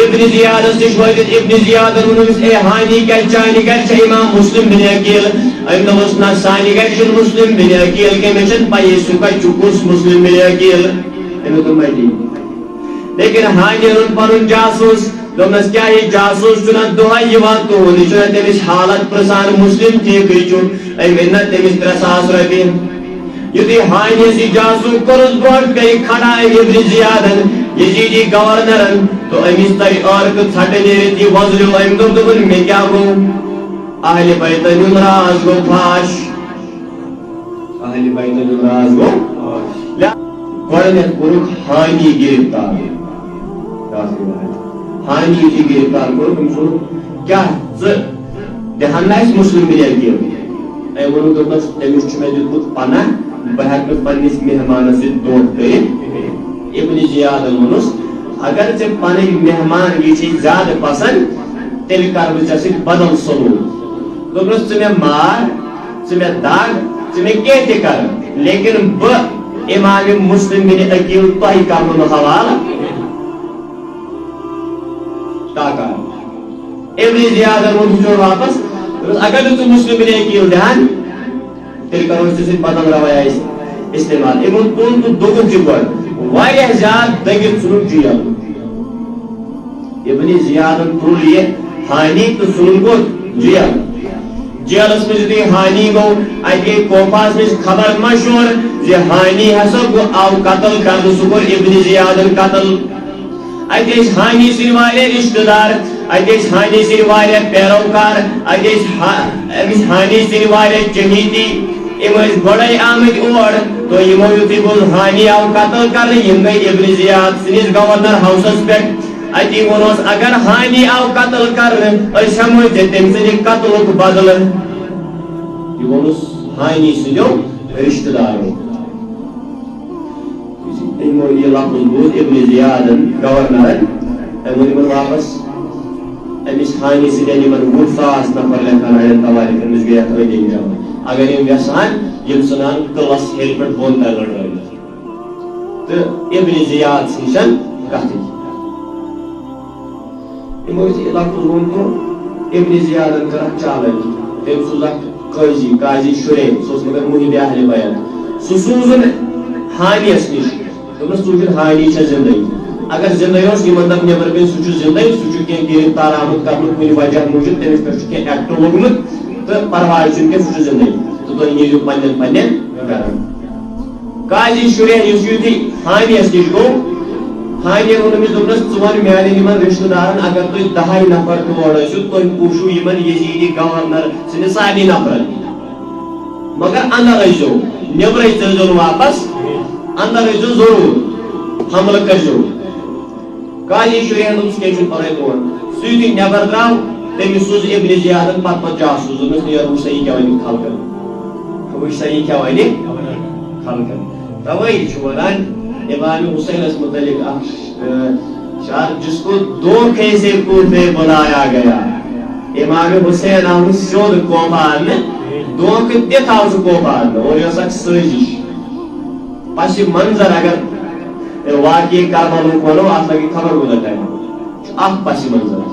ابن زیادس نش وٲتِتھ ابن زیادن ووٚنُس اے ہانی کتہِ چانہِ گرِ چھا امام مسلم بن عقیل أمۍ دوٚپُس نہ سانہِ گرِ چھُنہٕ مسلم بن عقیل کینٛہہ مےٚ چھنہٕ پَیی سُہ کتہِ چھُ کُس مسلم بن عقیل أمۍ دوٚپ مےٚ لیکن ہانی اوٚن پنُن جاسوٗس دوٚپنس کیٛاہ یہِ جاسوٗس چھُنہ دۄہے یِوان تُہُنٛد یہِ چھُنہ تٔمِس حالت پرژھان مسلم ٹھیٖکٕے چھُ أمۍ أنۍ نہ تٔمِس 3,000 رۄپیہِ یُتھُے ہانِیَس یہِ جاسوٗس کوٚرُس برونٛٹھ کَنہِ کھڑا ابن زیادن یزیدی گورنرن تو امس تر عارق ژھٹ نیرت یہ وزلیو ام دوٚپُن مےٚ کیٛاہ گوٚو اہلِ بیتن ہُنٛد راز گوٚو فاش اہلِ بیتن ہُنٛد راز گوٚو گۄڈنیٚتھ کوٚرُکھ ہانی گرفتار ہانی یُتھُے گرفتار کوٚرُکھ أمِس ووٚنُکھ کیٛاہ ژٕ دِہن نہ اَسہِ مسلم بن عقیل أمۍ ووٚنُکھ دوٚپنس تٔمِس چھُ مےٚ دیُتمُت پناہ بہٕ ہٮ۪کہٕ نہٕ پننِس مہمانس سۭتۍ دھوکہٕ کٔرِتھ ابن زیادن ووٚنُس اگر ژےٚ پنٕنۍ مہمان یہِ چھِ زیادٕ پسنٛد تیٚلہِ کرٕ بہٕ ژےٚ سۭتۍ بدل سلوٗک دوٚپنس ژٕ مےٚ مار ژٕ مےٚ دگ ژٕ مےٚ کینٛہہ تہِ کر لیکن بہٕ امام مسلم بن عقیل تۄہہِ کرنہٕ نہٕ حوالہٕ تاکار ابن زیادن ووٚن ہُچھوڑ واپس دوٚپنس اگر نہٕ ژٕ مسلم بن عقیل دِہن تیٚلہِ کرو أسۍ ژےٚ سۭتۍ بدل رویا استعمال یِمن تُل تہٕ دوٚپُکھ تہِ گۄڈٕ واریاہ زیادٕ دٔگِتھ ژھُنُکھ جیل ابن زیادن تُل یہِ ہانی تہٕ ژھُنُن کوٚت جیل جیلس منٛز یُتھُے ہانی گوٚو اَتہِ گٔے کوفاہس منٛز خبر مشہوٗر زِ ہانی ہسا آو قتل کرنہٕ سُہ کوٚر ابن زیادن قتل اَتہِ ٲسۍ ہانی سٕنٛدۍ واریاہ رشتہٕ دار اَتہِ ٲسۍ ہانی سٕنٛدۍ واریاہ پیروکار اَتہِ ٲسۍ أمِس ہانی سٕنٛدۍ واریاہ چہیتی یِم ٲسۍ گۄڈے آمٕتۍ اور تو یِمو یُتھُے بوٗز ہانی آو قتل کرنہٕ یِم گٔے ابن زیاد سٕنٛدِس گورنر ہاوسس پٮ۪ٹھ اتی ووٚنُس اگر ہانی آو قتل کرنہٕ أسۍ ہٮ۪مو ژےٚ تٔمۍ سٕنٛدِ قتلُک بدلہٕ یہِ ووٚنُس ہانی سٕنٛدیو رشتہٕ دارو یِمو یہِ لفظ بوٗز ابن زیادن گورنرن أمۍ ووٚن یِمن واپس أمِس ہانی سٕنٛدٮ۪ن یِمن 20,000 نفر لیکھان اڑٮ۪ن توارٮ۪ن أمِس گٔے اتھ أنٛدۍ أنٛدۍ جمع اگر یِم یژھان یِم ژھٕنان قلعس ہیٚرِ پٮ۪ٹھ بۄن تام لڑٲوِتھ تہٕ ابن زیاد سٕنٛز کتھٕے یِمو یُتھُے لفظ ووٚن تہٕ ابن زیادن کٔر اکھ چالٲکی تٔمۍ سوٗز اکھ قاضی شُرے سُہ اوس مگر مُحِب اہلِ بیت سُہ سوٗزُن ہانِیس نِش دوٚپنس ژٕ وٕچھُن ہانی چھےٚ زندگی اگر زندگی اوس یِمن دپ نٮ۪بر کٔنۍ سُہ چھُ زندگی سُہ چھُ کینٛہہ گرفتار آمُت کرنہٕ کُنہِ وجہ موٗجوٗب تٔمِس پٮ۪ٹھ چھُ کینٛہہ ایکٹ لوٚگمُت تہٕ پرواے چھُنہٕ کینٛہہ سُہ چھُ زندگی تہٕ تُہۍ نیٖرِو پننٮ۪ن گرن قاضی شُرے یُس یُتھُے ہانِیس نِش گوٚو ہانین ووٚن أمِس دوٚپنس ژٕ وَن میانٮ۪ن یِمن رشتہٕ دارن اگر تُہۍ 10 نفر تور ٲسِو تُہۍ پوٗشِو یِمن یزیدی گورنر سٕنٛدِس سارنٕے نفرن مگر اندر ٲسۍزیو نٮ۪برٕے ژٔلۍزیو نہٕ واپس اندر ٲسۍزیو ضروٗر حملہٕ کٔرۍزیو قاضی شُرین دوٚپُس کینٛہہ چھُنہٕ پرواے تور سُہ یُتھُے نٮ۪بر درٛاو تٔمِس سوٗز ابن زیادن پتہٕ جاسوٗس دوٚپنس نیرٕ وٕچھ سا یہِ کیٛاہ وَنہِ خلقن وٕچھ سا یہِ کیٛاہ وَنہِ خلقن توے چھُ ونان امام حسینس متعلق شعر جس کو دھوکے سے کوفے بلایا گیا امام حسین آو سیود کوفہ اننہٕ دھوکہٕ دِتھ آو سُہ کوفہ اننہٕ اور یہِ ٲس اکھ سٲزِش پس منظر اگر واقعی کربلُک ونو اتھ لگہِ خبر کوٗتاہ ٹایم چھُ اکھ پس منظر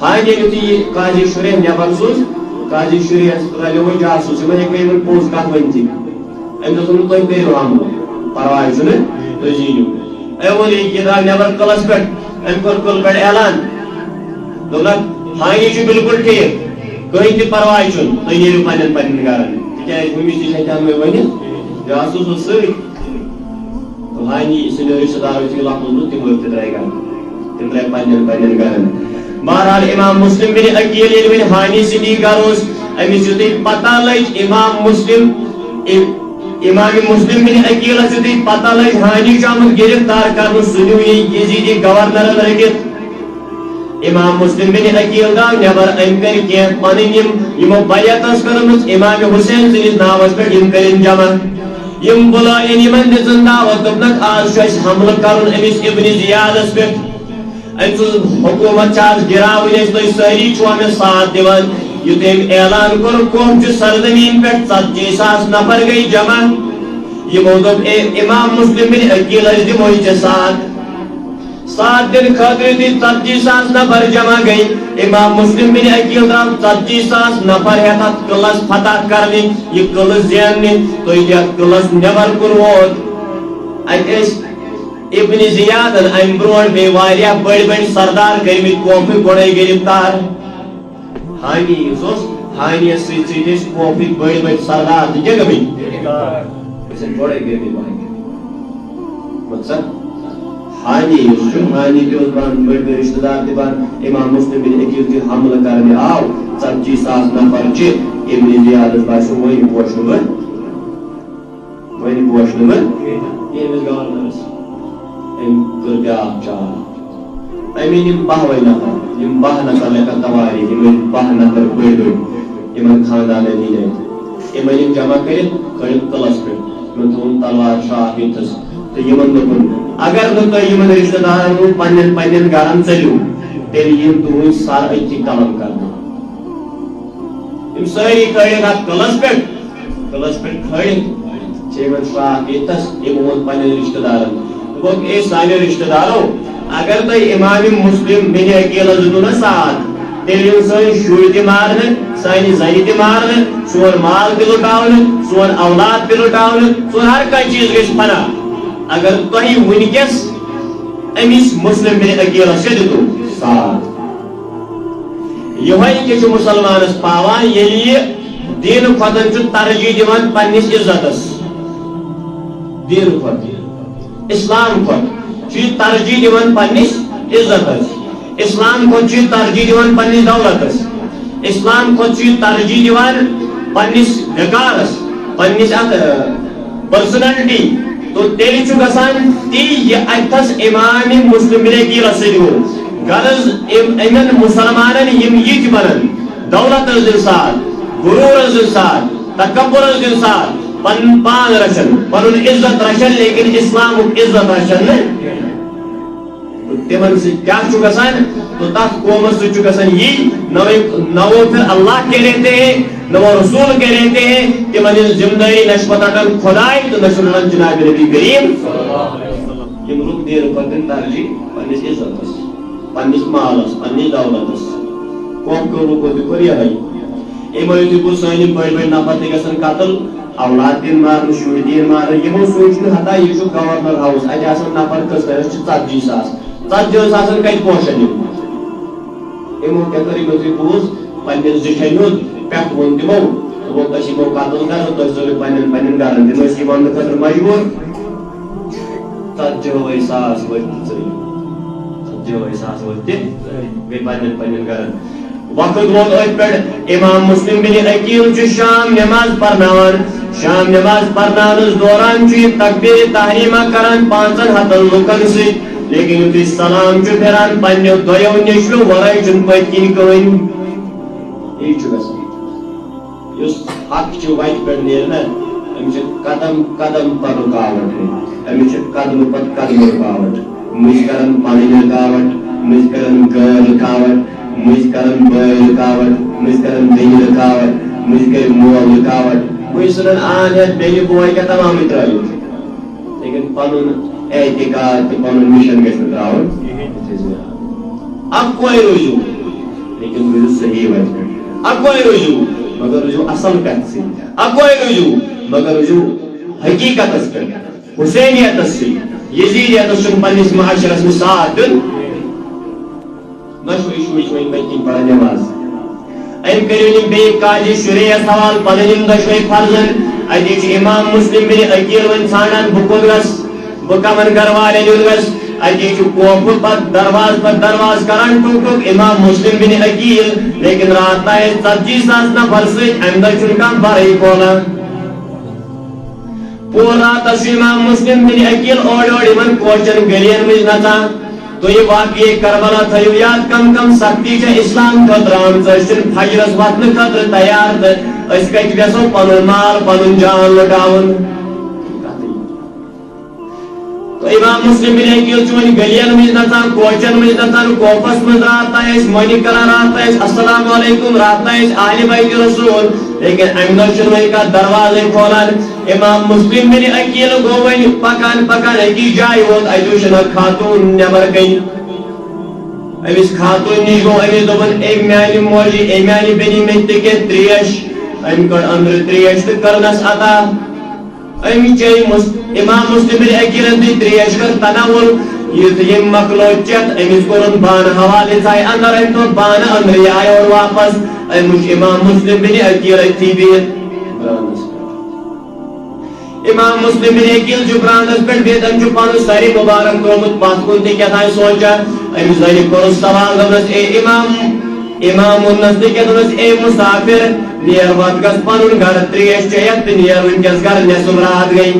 ہاں یہ قاضی شریف نبر سوز قاضی شریف رلیو جاسوس یہ ہیکن پوز کت ونتھی ام دن تھی کرو حملہ پرواہ تھی زینو ون یہ درا نبر قلعس پہ ام کور کل پہ اعلان دپک ہاں یہ بالکل ٹھیک کہیں تہ پرواہ تھی نیرو پنن پنن گرن تکیاز ہمس تہ ہیکان مے ونتھ جاسوس سی تو ہاں سن رشتہ دارو تھی لفظ تم تہ درائے گھر تم درائے پنن پنن گرن بہرحال امام مسلم بن عقیل بن ہانی سندی گروس امس یتھ پتہ لج امام مسلم بن عقیل یتھ پتہ لج ہانی آمت گرفتار کرنے سنو یہ یزیدی گورنر لگت امام مسلم بن عقیل درو نبر ام کر کی پن یمو بیعت کرم امام حسین سندس ناوس پہ کرن جمع یم بلائن یمن دن دعوت دپنک آج حملہ کرن امس ابن زیادس پہ حکومت آج گراؤن تھی ساری ہمیں ساتھ دان یوتھ اعلان کور قوم سرزمین پہ 40,000 نفر گئی جمع یمو دپ امام مسلم بن عقیل دمو ساتھ دن خاطر تھی 40,000 نفر جمع گئی امام مسلم بن عقیل درو 40,000 نفر ہیتھ قلعس فتح کرنے یہ قلعہ زیننے تو یہ قلعس نبر کن ووت ات ابن زیاد ام برو بی بڑ بڑ سردار کرمت قوم گوڑے گرفتار ہانی ہانی سی قوم بڑ بڑ سردار کیا گمت گوڑے گرمت مقصد ہانی ہانی بڑ بڑ رشتہ دار دان امام مسلم بن عقیل تہ حملہ کرنے آو 40,000 نفر ابن زیاد باسو ون پوش گورنرس کر بیاکھ چال امین 12 نفر 12 نفر لکھا تواریخ 12 نفر بڑ بڑ خاندان امن جمع کرت قلعس پہ تھون تلوار شاہ یتس تو دپن اگر نا رشتہ دارن پنن پنن گرن چلو تیل تہذ سر اتھی قلم کرنا ساری کھڑت ات قلعس پہ کھڑت شاہ یتس ون پنن رشتہ دارن اے سان رشتہ دارو اگر تھی امام مسلم بن عقیل دنو نا ساتھ تیل سن شر تہ مارن سان زن تہ مارن سون مال تہ لٹاون سون اولاد تہ لٹاون سون ہر کھانا چیز گھس پناہ اگر تھی ونکس امس مسلم بن عقیلس دتو ساتھ یہ مسلمانس پاوان یل دین کھتن ترجیح دان پنس عزتس دین کھت اسلام کھت ترجیح دان پنس عزتس اسلام کھت ترجیح دان پنس دولتس اسلام کھت ترجیح دان پنس وقارس پنس ات پرسنلٹی تو تیل گسان تی اتھس امام مسلم بن عقیلس سو غرض امن مسلمانن یہ بنن دولت دن ساتھ غرور دن ساتھ تکبر دن ساتھ پن پان رچن پن عزت رچن لیکن اسلام عزت رچن تمن کیا گسان تو تک قومس گسان یہ نہ وہ پھر اللہ کے رہتے ہیں نہ وہ رسول کے رہتے ہیں تمن ذمہ داری نش پتن خدائے تو نش جناب نبی کریم یم رک دیر پتن ترجیح پنس عزتس پنس مالس پنس دولتس قوم کو رکو دکھو یہ امو تہ سن بڑ بڑ نفر تہ گھن قتل اولاد دن مارن شر دین مارن یمو سوچ حتہ یہ گورنر ہاؤس اتہ نفر قصر 40,000 کت پوشن یمو کیا کر تھی بوز پنس زٹھن پہ وون تمو دس قتل کر تھی ضرور پن پن گرن تم ون خاطر مجبور 40,000 ورت 40,000 ورت گئی پن پن گرن وقت ووت ات پہ امام مسلم بن عقیل شام نماز پرناوان شام نماز پرناونس دوران تکبیر تحریمہ کران 500 لوکن ست لیکن یتھ سلام پھران پنو دو نیچو ورائے پت کن کہین یہ گھان اس حق وت پہ نیرنا امس قدم قدم پر رکاوٹ امس قدم پتہ قدم رکاوٹ مجھ کران پن رکاوٹ مجھ کران گھر رکاوٹ مجھ کران بے رکاوٹ مجھ کران بین رکاوٹ مجھ کر مول رکاوٹ کوئی سنن آن ہے بین بوائے کا تمام ترائیت لیکن پنن اعتقاد پنن مشن گھس تراؤن اب کوئی روزو لیکن روزو صحیح وجہ اکوئی رجوع مگر رجوع اصل کت سے اکوئی رجوع مگر رجوع حقیقت اس پر حسینیت اس سے یزیدیت اس سے پنیس معاشرس میں ساتھ دن نشوئی شوئی بچین پڑھا نماز ایم کریونی بے کاجی شریع سوال پدنیم دشوئی فرزن ایدیچ امام مسلم بن عقیل ون سانان بکوگس بکمن گروالے جنگس ایدیچ کوپل پر درواز کران ٹوک امام مسلم بن عقیل لیکن رات ہے 27 نفر سے اندر چنکان بارہی کولا پورا رات امام مسلم بن عقیل اوڑ من کوچن گلین مجھ نتا تو یہ واقعی کربلا تھیو یاد کم سختی چھ اسلام خطر آمد چن فجرس وطن خطر تیار اس کچھ بیسو پنن مال پنن جان لٹاون تو امام مسلم بن عقیل چون گلین مجھ نتان کوچن مجھ نتان کوپس مجھ رات ہے منی کرا رات ہے السلام علیکم رات ہے اہل بیت رسول لیکن امدر وہی کا دروازے کھولان امام مسلم بن عقیل گو وہی پکان ایکی جائے ووت ایدوشن خاتون نبر گئی امیس خاتون نش گو امیس دوبن اے میانی موجی اے میانی بنی میں تکے تریش ام کڑ اندر تریش تک کرنس عطا امی چاہی امام مسلم بن عقیل دی تریش کر تناول یہ مکلو چت امیس کورن بان حوالے سائے اندر ام تو بان اندر آئے اور واپس امش امام مسلم بن عقیل تھی بیت امام مسلم بن عقیل جبرانس پر بیتن جو پانو ساری مبارک تومت پاس کنتے کیا تھا سوچا امیس ذہنی کرو سوال دونس اے امام النسل کے دونس اے مسافر نیر وقت گس پانون گھر تریش چیت نیر ونکس گھر نیسم رات گئی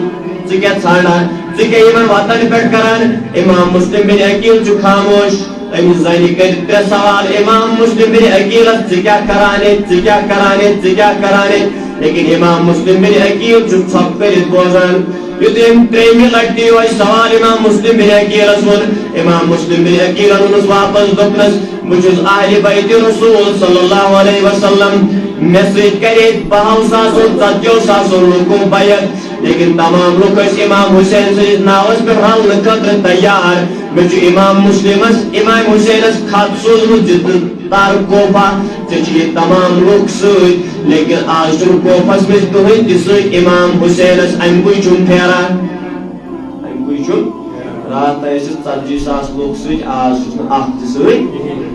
چکیت سانا چکے ایمان وطن پیٹ کران امام مسلم بن عقیل جو خاموش امیس ذہنی کرتے سوال امام مسلم بن عقیل چکیا کرانے لیکن امام مسلم بن عقیل جو سب کرت بوزان یتیم تریمی لگتی ہوئی سوال امام مسلم بن عقیل سن امام مسلم بن عقیل انس واپس دکنس مجھز اہل بیت رسول صلی اللہ علیہ وسلم مسجد کرید 2,740 لوگوں بیت لیکن تمام لوگ اس امام حسین سے ناوز پر حل نکتر تیار مجھو امام حسین اس خط سوزن جتن تار کوفہ چچی تمام لوگ سوئی لیکن آج چون کوفس میں کوئی تسوئی امام حسین اس انگوی چون پھیرا انگوی چون رات ایسی 40,000 لوگ سوئی آج چون آخت سوئی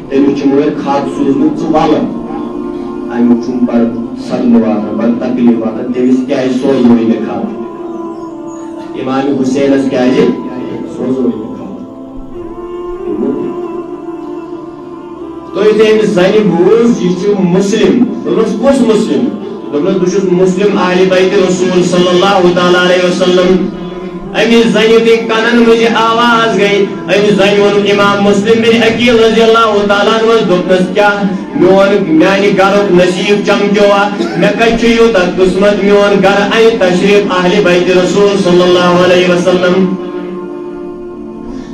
تیمی چموئے خط سوزن چوالا انگوی چون پر سلوانا پر تکلیفانا تیمیس کیا ہے سوز ہوئی لکھا امام حسین اس کیا ہے سوز ہوئی لکھا تو یہ زنی بوز یہ مسلم دونس کس مسلم دونس بچس مسلم اہل بیت رسول صلی اللہ تعالی علیہ وسلم امی زنی تی کنن مجھے آواز گئی امی زنی ون امام مسلم بن عقیل رضی اللہ تعالیٰ عنہ دونس کیا میانی گھرک نصیب چمکیوا میں کچھیو تک قسمت میون گھر آئی تشریف اہل بیت رسول صلی اللہ علیہ وسلم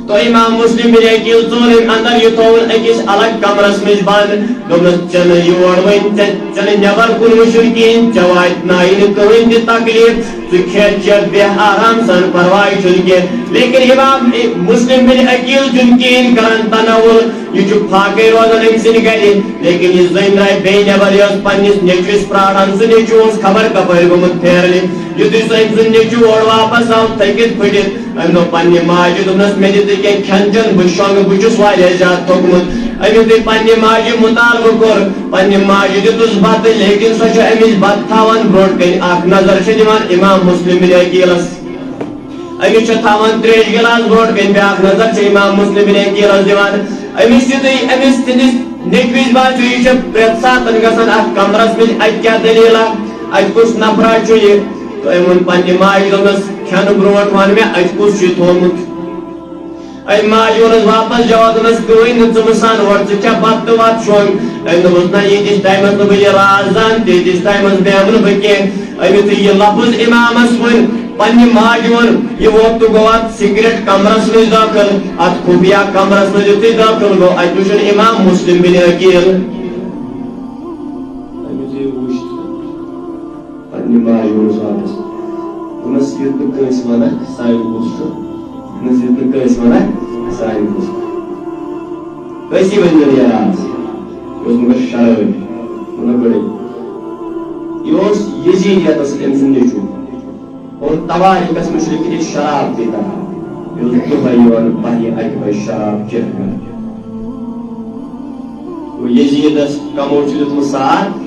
تو امام مسلم بن عقیل ژون اندر یہ تھون اکس الگ کمرس مز بند دوپنس چل یور ون چل نبر کن وشن چوات نائن کہین تہ تکلیف کھیت چیت بیہ آرام سان پرواہ چھ لیکن امام مسلم بن عقیل چھ کران تناول یہ پھاکے روزان ام سن گھر لیکن یہ زن درائے بے نبر یہ پنس نیچوس پراڑان سہ نیچو خبر کپر گومت پھیرنے یتھے سہ ام سن نیچو اور واپس آو تھکت پھٹت ام دو پنہ ماجہ دوپنس مے دِ تہ کینٛہہ کھٮ۪ن چٮ۪ن بہٕ شۄنٛگہٕ بہٕ چھُس واریاہ زیادٕ تھوٚکمُت أمۍ یُتھُے پننہِ ماجہِ مُطالبہٕ کوٚر پننہِ ماجہِ دِتُس بتہٕ لیکن سۄ چھِ أمِس بتہٕ تھاوان برٛونٛٹھ کَنہِ اکھ نظر چھِ دِوان امام مسلم بن عقیلس أمِس چھِ تھاوان تریش گِلاس برٛونٛٹھ کَنہِ بیٛاکھ نظر چھِ امام مسلم بن عقیلس دِوان أمِس یُتھُے أمِس تٔمِس نیٚچوِس باسیو یہِ چھِ پرٛٮ۪تھ ساتہٕ گژھان اتھ کمرس منٛز اتہِ کیٛاہ دٔلیٖلا اتہِ کُس نفرا چھُ یہِ تہٕ أمۍ ووٚن پننہِ ماجہِ دوٚپنس کھٮ۪نہٕ برٛونٛٹھ ون مےٚ اتہِ کُس چھُے تھوٚومُت أمۍ ماجہِ ووٚنُس واپس جواب دوٚپنس کٕہٕنۍ نہٕ ژٕ مٕسان اورٕ ژٕ کھٮ۪ہ بتہٕ تہٕ وتہٕ شۄنٛگ أمۍ دوٚپُس نہ ییٖتِس ٹایمس نہٕ بہٕ یہِ راز زانہٕ تیٖتِس ٹایمس بیٚہمہٕ نہٕ بہٕ کینٛہہ أمۍ یُتھُے یہِ لفظ امامس ووٚن پننہِ ماجہِ ووٚن یہِ ووت تہٕ گوٚو اتھ سِکرِٹ کمرس منٛز دٲخل اتھ خفیہ کمرس منٛز یُتھُے دٲخل گوٚو اتہِ وٕچھُن امام مسلم بن عقیل پننہِ ماجہِ ووٚنُس واپس دوٚپنس یُتھ نہٕ کٲنٛسہِ ونکھ سانہِ کُس چھُ دوٚپنس یُتھ نہٕ کٲنٛسہِ ونکھ سانہِ کُس کٲنٛسی ؤنۍزِ نہٕ یہِ راز مگر شراب بڑے یہ یزیدیت ام سو اور تواریخس مشرق شراب پیتا دہن پہ اکہ شراب چیتھ یزیدس کمو دیت ساتھ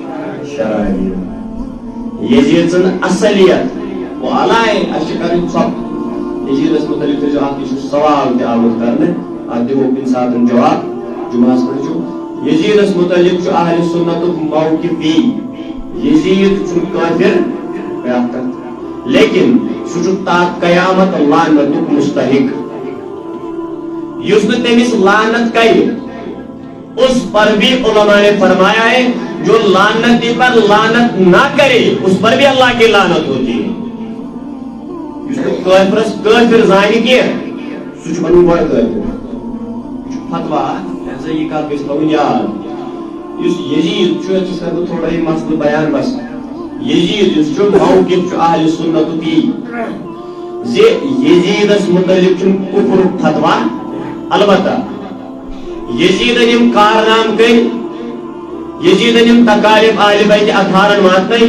شراب یزید سن اصلیت وہ علائے اچھے کریں ثب یزیدس متعلق تھے یہ سوال تہ آمد کرنے ات دمو کن سات جواب جمعہ پہ یزیدس متعلق اہل سنت موقفی یزید چھ کافر لیکن سہ تا قیامت لعنت مستحق یس نہ تمس لعنت کر اس پر بھی علماء نے فرمایا ہے جو لعنتی پر لعنت نہ کرے اس پر بھی اللہ کی لعنت ہوتی ہے کافر زانی کی سہ بنن بڑ کافر فتوا ایسا یہ کات گژھِ تھاوٕنۍ یاد یُس یزید چھُ ژٕ کر بہٕ تھوڑا یہِ مسلہٕ بیان بس یزید یُس چھُ موقف چھُ اہل سنتُک یی زِ یزیدس متعلق چھُنہٕ کفرُک فتوا البتہ یزیدن یم کارنام کر یزیدن یم تکالیف آل بیت اطہارن واتن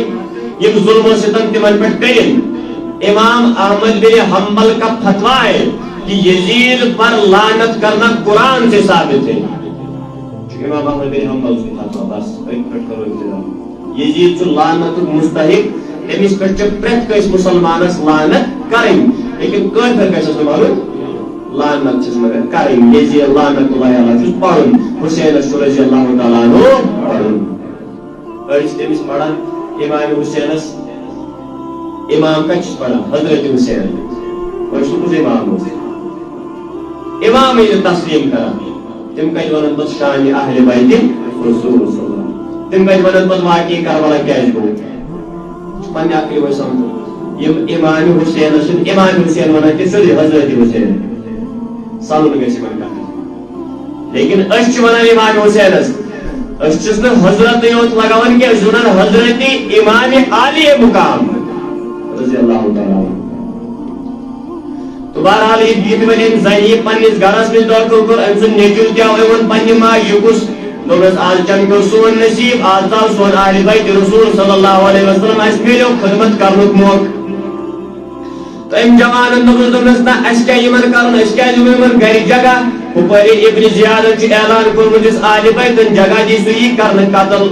یم ظلم و ستم تمن پہ کرن امام احمد بن حنبل کا فتوا ہے کہ یزید پر لعنت کرنا قرآن سے ثابت ہے امام احمد بن حنبل سے فتوا بس ایک پٹ کرو انتظام یزید چھ لعنت مستحق تمس پہ پرت کس مسلمانس لعنت کریں لیکن کافر کیسے معلوم لعنت چھس مگر کریں یزید لعنت اللہ علیہ چھس پڑھن حسین رضی اللہ تعالیٰ عنہ پڑھن اڑ تمس پڑھن امام حسینس امام کا چھس پڑھن حضرت حسین اور سکوز امام حسین امام یہ تسلیم کران تم کج ونن بس شان اہل بیت رسول صلی اللہ علیہ وسلم تم کج ونن بس واقعی کربلا کیاز گو پنہ عقل و سمجھ یم امام حسین سن امام حسین ونن کہ سید حضرت حسین سالن گژھِ من کرن لیکن اس چھ ونن امام حسینس اس چھس نہ حضرت یوت لگاون کہ زنن حضرت امام علی مقام رضی اللہ تعالی عنہ تو بہرحال یہ بیت ون زنی پنس گرس مز داخل کور ام سن نیچو تہ پنہ ماں یکس دوپس آج چمکو سون نصیب آج تاو سون اہل بیت رسول صلی اللہ علیہ وسلم اس میلو خدمت کرنک موقع تو ام جوانن دوپس نا اس کیا یمن کرن اس کیا یمن گھر جگہ اوپر ابن زیاد چھ اعلان کورمت اس اہل بیتن جگہ دی سوی کرن قتل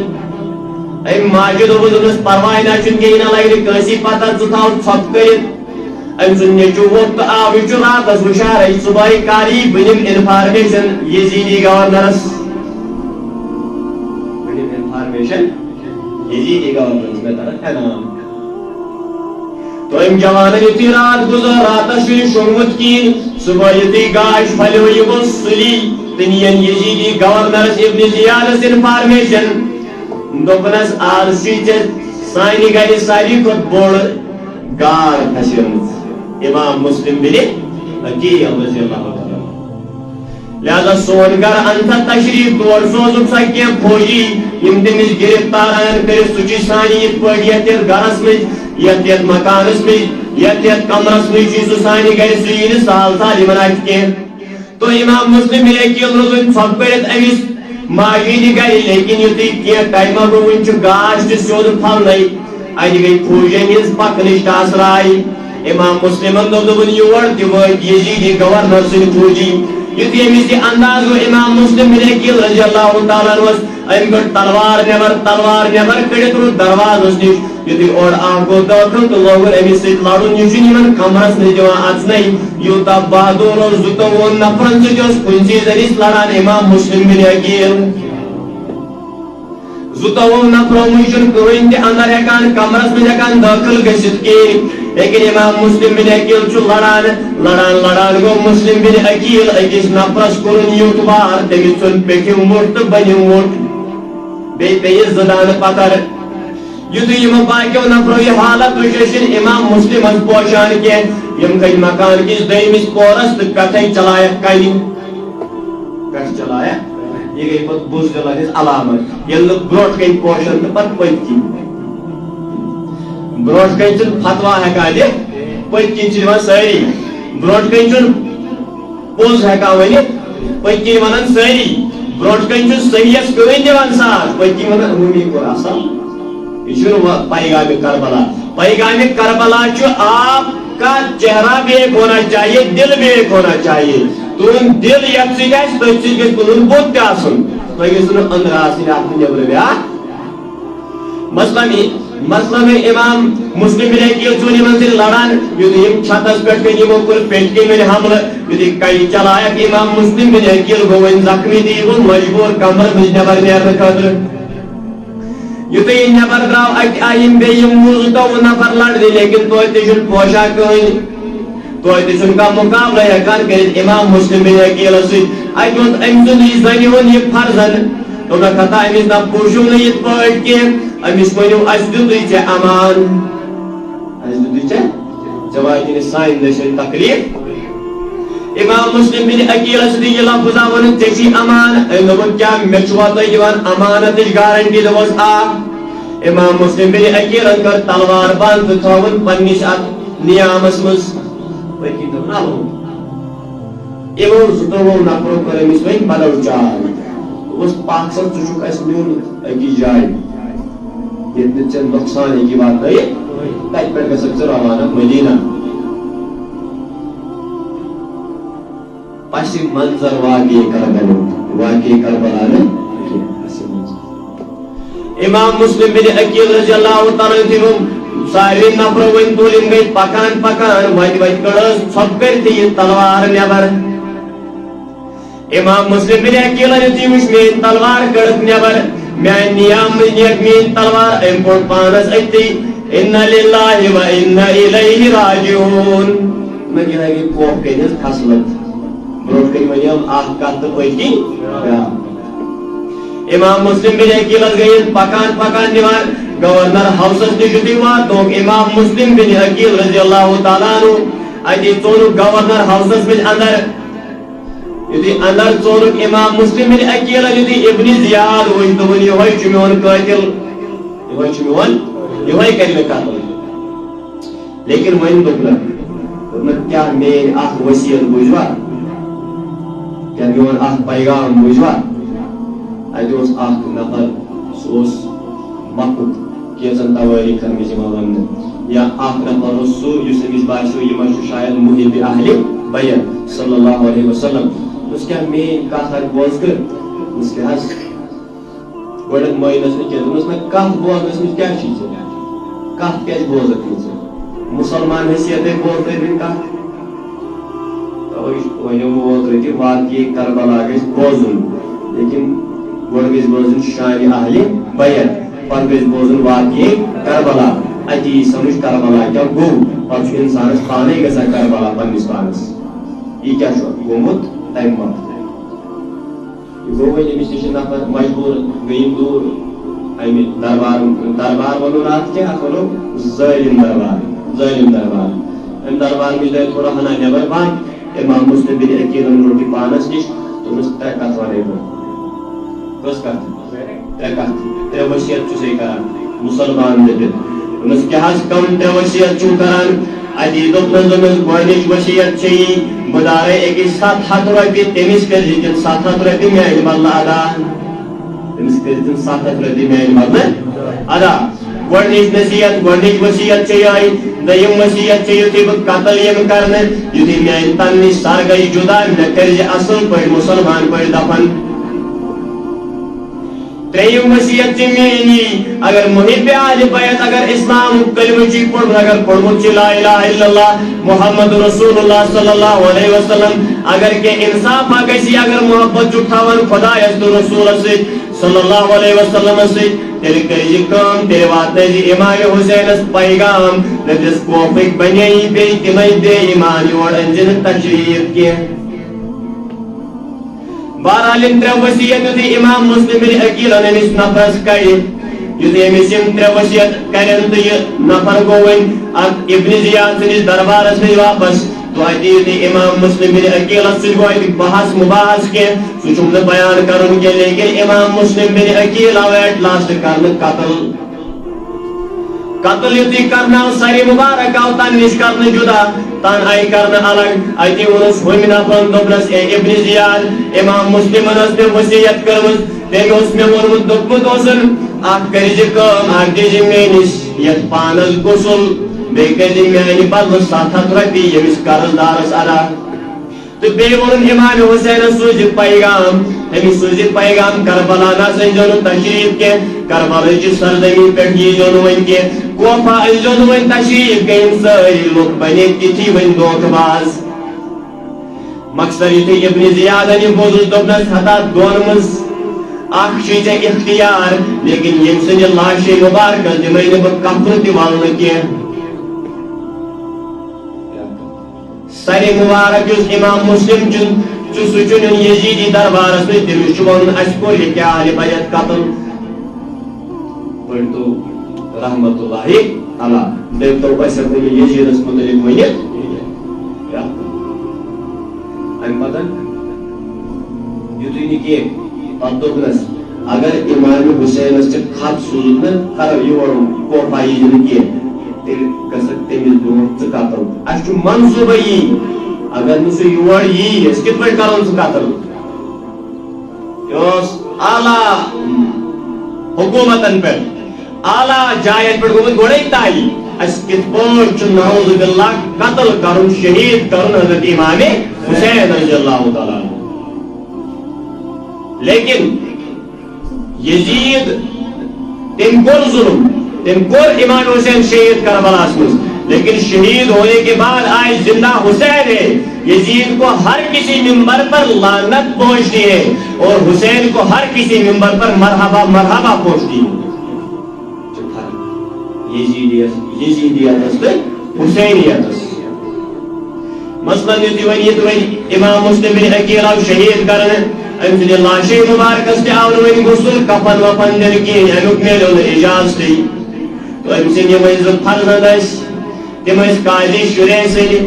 ام ماجد دوپس پرواہ نہ چھ کہ نہ لگی کسی پتہ ژ تھاو ژھپ کٔرِتھ ام سن نیچو وقت آو چھ راتس وشار صبح کاری بنم انفارمیشن یزیدی گورنرس بنم انفارمیشن یزیدی گورنرس میں طرح اعلان تو ام جوانن یتی رات گزر راتس شونگمت کین صبح یتی گاش پھلیو یہ گو سلی تنین یزیدی گورنرس ابن زیادس انفارمیشن دوپنس آرسی چھ سانی گری ساری کھت بوڑ گار پھسیمت امام مسلم بن عقیل رضی اللہ تعالی لہذا سون گھر انت تشریف تور سوزک سا کی فوجی یم تمس گرفتار کر سچ سانی پٹ یت گرس مز یت مکانس مز یت کمرس مز سہ سانی گھر سین سال سال یمن کی تو امام مسلم بن عقیل روزن ژھپ کڑت امس ماجد گھر لیکن یتھ کی ٹائم گو ون گاش تہ سیود پھلنے اتہ گئی فوجن ہز پکنچ ٹاسرائی امام مسلمن دوپن یور تہ وٲتۍ یزیدی گورنر سٕنٛدۍ فوجی یُتھُے أمِس یہِ انداز گوٚو امام مسلم بن عقیل رضی اللہ تعالیٰ عنہ أمۍ کٔڑ تلوار نٮ۪بر کٔڑِتھ روٗد دروازس نِش یُتھُے اورٕ اکھ گوٚو دٲخل تہٕ لوگُن أمِس سۭتۍ لڑُن یہِ چھُنہٕ یِمن کمرس نِش دِوان اژنَے یوٗتاہ بہادر اوس 22 نفرن سۭتۍ اوس کُنسٕے زٔنِس لڑان امام مسلم بن عقیل 22 نفرو منٛز چھُنہٕ کٕہٕنۍ تہِ اندر ہٮ۪کان کمرس منٛز ہٮ۪کان دٲخل گٔژھِتھ کِہیٖنۍ لیکن امام مسلم بن عقیل چھ لڑان گو مسلم بن عقیل أکِس نفرس کورن یوت وار تمس ژھُن پیٹھِم موٚٹ تہٕ بنِم موٚٹ بیٚیہِ پیٚیس 2 دانہٕ پتھر یُتھُے یِمو باقیو نفرو یہِ حالت وٕچھ ٲسِنۍ امام مسلمس پوشان کینٛہہ یِم کھٔتۍ مکان کِس دوٚیمِس پورس تہٕ پٮ۪ٹھے چلایکھ کنہِ پٮ۪ٹھٕ چلایکھ یہ گئی پتہ بُزدِلن ہٕنٛز علامت ییٚلہِ نہٕ برونٛٹھ کَنہِ پوشان تہٕ پتہٕ پٔتۍ کِنۍ برونٛٹھ کَنہِ چھُنہٕ فتوا ہٮ۪کان دِتھ پٔتۍ کِنۍ چھِ دِوان سٲری برونٛٹھ کَنہِ چھُنہٕ پوٚز ہٮ۪کان ؤنِتھ پٔتۍ کِنۍ وَنان سٲری برونٹ کن صحیح کہین دان ساتھ پتہ ونان ہومی کور اصل یہ پیغام کربلا پیغام کربلا آپ کا چہرہ بھی ایک ہونا چاہیے دل بھی ایک ہونا چاہیے تم دل یک سی گھس تھی سی گھس تہذ بت تم تھی گھو نا اندر آن نبر بیا مثلاً امام مسلم بن عقیل چون سے لڑان یو چھتس پہ کن کور پیٹ کن حملہ یو کئی چلائک امام مسلم بن عقیل گو زخمی تھی گو مجبور کمر مجھ نبر نیرنے خاطر یوتھ یہ نبر درو ات آئین بیم وہ زو نفر لڑنے لیکن توتہ پوشا کہین توتہ کھانا مقابلہ ہیکان کر امام مسلم بن عقیل ست ات ام سند یہ زنہ ہند یہ فرضن تو کتھا امس نا پوشو نا یہ پہ کی امس ونو اس دے ے امان اس دے ے واتہ سان نشن تکلیف امام مسلم بن عقیل سی یہ لفظ ون ے امان دن کیا مے تہ امانت گارنٹی دس آ امام مسلم بن عقیل کر تلوار بند تھون پنس ات نیامس مز زٕتووُہ نفرو کر امس وۄنۍ بدل چال اس پاک سر ژٕ اس نیون أکِس جایہِ ییٚتہِ نہٕ ژےٚ نۄقصان ہیٚکہِ واتنٲیِتھ تتہِ پٮ۪ٹھ گژھکھ ژٕ روانہ مدینہ پس منظر واقعی کربلا نے امام مسلم بن عقیل رضی اللہ تعالیٰ عنہ سارے نفر ون تولم گئی پکان پکان وت کڑس ژھۄپ کٔرِتھ یہ تلوار نٮ۪بر امام مسلم بن عقیل یُتھُے وٕچھ میٲنۍ تلوار کڑکھ نٮ۪بر میانہِ نیام منٛز نیکھ میٲنۍ تلوار أمۍ کوٚڑ پانس أتی اِنَّا لِلَّهِ وَإِنَّا إِلَيْهِ راجِعُونَ مےٚ گٔے کوپھ کٔرِتھ کھسلت برونٹ کن ونیم اخ کت تو پکی امام مسلم بن عقیل گئی پکان پکان نوان گورنر ہاؤسس نش واتنوک امام مسلم بن عقیل رضی اللہ تعالیٰ عنہ اتہ ژونک گورنر ہاؤسس مز اندر یتھی اندر ژونک امام مسلم بن عقیل یتھی ابن زیاد وچ دون یہ میون قاتل یہ کر مے قتل لیکن ون دن کیا مین اخ وصیت بوجھوا کیا میون اخ پیغام بوجھوا اتہ اخ نفر سہ مکت کیژن تواریخن مز ون یا اخ نفر سہ اس امس باسیو یہ شاید محب اہل بیت صلی اللہ علیہ وسلم اس کیا مین کت ہر بوز کر اس کے حس گوڑک مینس نا کس نا کت بوزنس مز کیا چیز کت کیا بوزت مسلمان حیثیت بوز تین کت ونو واقعی کربلا گھس بوزن لیکن گوڑ گھس بوزن شان اہل بیت پتہ گھس بوزن واقعی کربلا اتی سمجھ کربلا کیا گو پتہ انسانس پانے گا کربلا پنس پانس یہ کیا گومت تمہ وقت یہ گو وی امس نش نفر مجبور گیم دور امہ دربار ونو ات کیا ونو ظالم دربار ام دربار مز دے تھوڑا ہنا نبر بند امام مسلم بن عقیل روٹی پانس نش تمس ترے کت ون کس کت ترے وصیت کران مسلمان دپت تمس کیا کم ترے وصیت کران ادی دپنس گۄڈنِچ وصیت بہ دارے أکِس 700 رۄپیہِ تٔمِس کٔرۍ دِتِن 700 رۄپیہِ میانہِ بدلہٕ ادا تٔمِس کٔرۍ دِتِن 700 رۄپیہِ میانہِ بدلہٕ ادا گۄڈنِچ نصیحت گۄڈنِچ وصیت یہے دوٚیِم وصیت یُتھُے بہٕ قتل یِمہٕ کرنہٕ یُتھُے میانہِ تنہٕ نِش سر گٔے جُدا مےٚ کٔرزِ اصل پٲٹھۍ مُسلمان پٲٹھۍ دفن ترٛیٚیِم وصیت میٲنۍ اگر محب اہل بیت اگر اسلام کلمہ چی پڑھ اگر پڑھمت لا الہ الا اللہ محمد رسول اللہ صلی اللہ علیہ وسلم اگر کہ انصاف گژھِ اگر محبت چھُ تھاوان خۄدایس تہٕ رسولس سۭتۍ صلی اللہ علیہ وسلم سۭتۍ تیٚلہِ کٔرزِ کٲم تیٚلہِ واتنٲیزِ امام حسینس پیغام دٔپزِس کوفٕکۍ بنیٛٲیی بیٚیہِ تِمے بے ایمان یور أنزِ نہٕ تشریٖف کینٛہہ بہرحال یم ترے وصیت یُتھُے امام مسلم بن عقیل أمِس نفرس کڑِ یُتھُے أمِس یم ترے وصیت کرن تہٕ یہِ نفر گوٚو وۄنۍ اتھ ابن زیاد سٕنٛدِس دربارس منٛز واپس تو اتہِ یُتھُے امام مسلم بن عقیلس سۭتۍ گوٚو اتہِ بحث مباحث کینٛہہ سُہ چھُم نہٕ بیان کرُن کینٛہہ لیکن امام مسلم بن عقیل آو ایٹ لاسٹ کرنہٕ قتل قتل یُتھُے کرناو سرِ مبارک آو تن نش کرنہٕ جُدا تن آیہِ کرنہٕ الگ اَتہِ ووٚنُس ہُمہِ نفرن دوٚپنس اے ابن زیاد امام مسلمن ٲس مےٚ وصیت کٔرمٕژ تٔمۍ اوس مےٚ ووٚنمُت دوٚپمُت اوسُن اکھ کٔرزِ کٲم اکھ دِزِ میٲنِس یتھ پانس غسل بیٚیہِ کٔرزِ میانہِ بدلہٕ 700 رۄپیہِ ییٚمِس قرض دارس ادا تہٕ بیٚیہِ ووٚنُن امام حُسینس سوٗزِتھ پیغام أمِس سوٗزِتھ پیغام کربلا نہ أنۍزیو نہٕ تشریٖف کینٛہہ کربلٕچہِ سرزٔمیٖن پٮ۪ٹھ ییٖزیو نہٕ وۄنۍ کینٛہہ کوفہ أنۍزیو نہٕ وۄنۍ تشریٖف گٔے یِم سٲری لُکھ بنے تِتھی وۄنۍ دھوکہٕ باز مقصد یُتھُے ابن زیادن یہِ بوٗزُس دوٚپنس ہتا دۄن منٛز اکھ چھُے ژےٚ اختیار لیکن ییٚمہِ سٕنٛدِ لاشے مُبارکس دِمے نہٕ بہٕ کپرٕ تہِ ولنہٕ کینٛہہ سرِ مبارک یُس امام مسلم چھُ سُہ چھُ نیُن یزیدی دربارس منٛز تٔمِس چھُ وَنُن اَسہِ کوٚر یہِ کیٛاہ اہلِ بیت قتل پٔرۍتو رحمتُ اللہِ علیہ دٔپۍتو أسۍ ہٮ۪کو یہِ یزیدس مُتعلق ؤنِتھ اَمہِ پتہٕ یُتُے نہٕ کینٛہہ پتہٕ دوٚپنس اگر امام حُسینس ژےٚ خط سوٗزُتھ نہ خراب یور کوفہ ییٖزِ نہٕ کینٛہہ تیٚلہِ گژھکھ تٔمِس برونٛٹھ ژٕ قتل اَسہِ چھُ منصوٗبہٕ یی اگر نہٕ سُہ یور یی أسۍ کِتھ پٲٹھۍ کرون سُہ قتل یہِ اوس اعلیٰ حکوٗمتن پٮ۪ٹھ اعلیٰ جاین پٮ۪ٹھ گوٚمُت گۄڈے طے اَسہِ کِتھ پٲٹھۍ چھُ نعوذ باللہ قتل کرُن شہیٖد کرُن حضرت امام حُسین رضی اللہ تعالیٰ لیکن یزید تٔمۍ کوٚر ظلم تم کوٚر امام حسین شہید کربلاس منٛز لیکن شہید ہونے کے بعد آج زندہ حسین ہے یزید کو ہر کسی ممبر پر لعنت پہنچتی ہے اور حسین کو ہر کسی ممبر پر مرحبا مرحبا پہنچتی ہے یزیدیت حسینیت مثلاً امام مسلم بن عقیل آو شہید کرنے أمۍ سٕنٛدِ لاشے مُبارکس تہِ آو نہٕ وۄنۍ غسل کفن وفن دِنہٕ کِہیٖنۍ امیُک میلیو نہٕ اِجازتٕے تہٕ أمۍ سٕنٛدۍ یِم ٲسۍ زٕ فرزند ٲسۍ تِم ٲسۍ قاضی شُرے سٕنٛدِ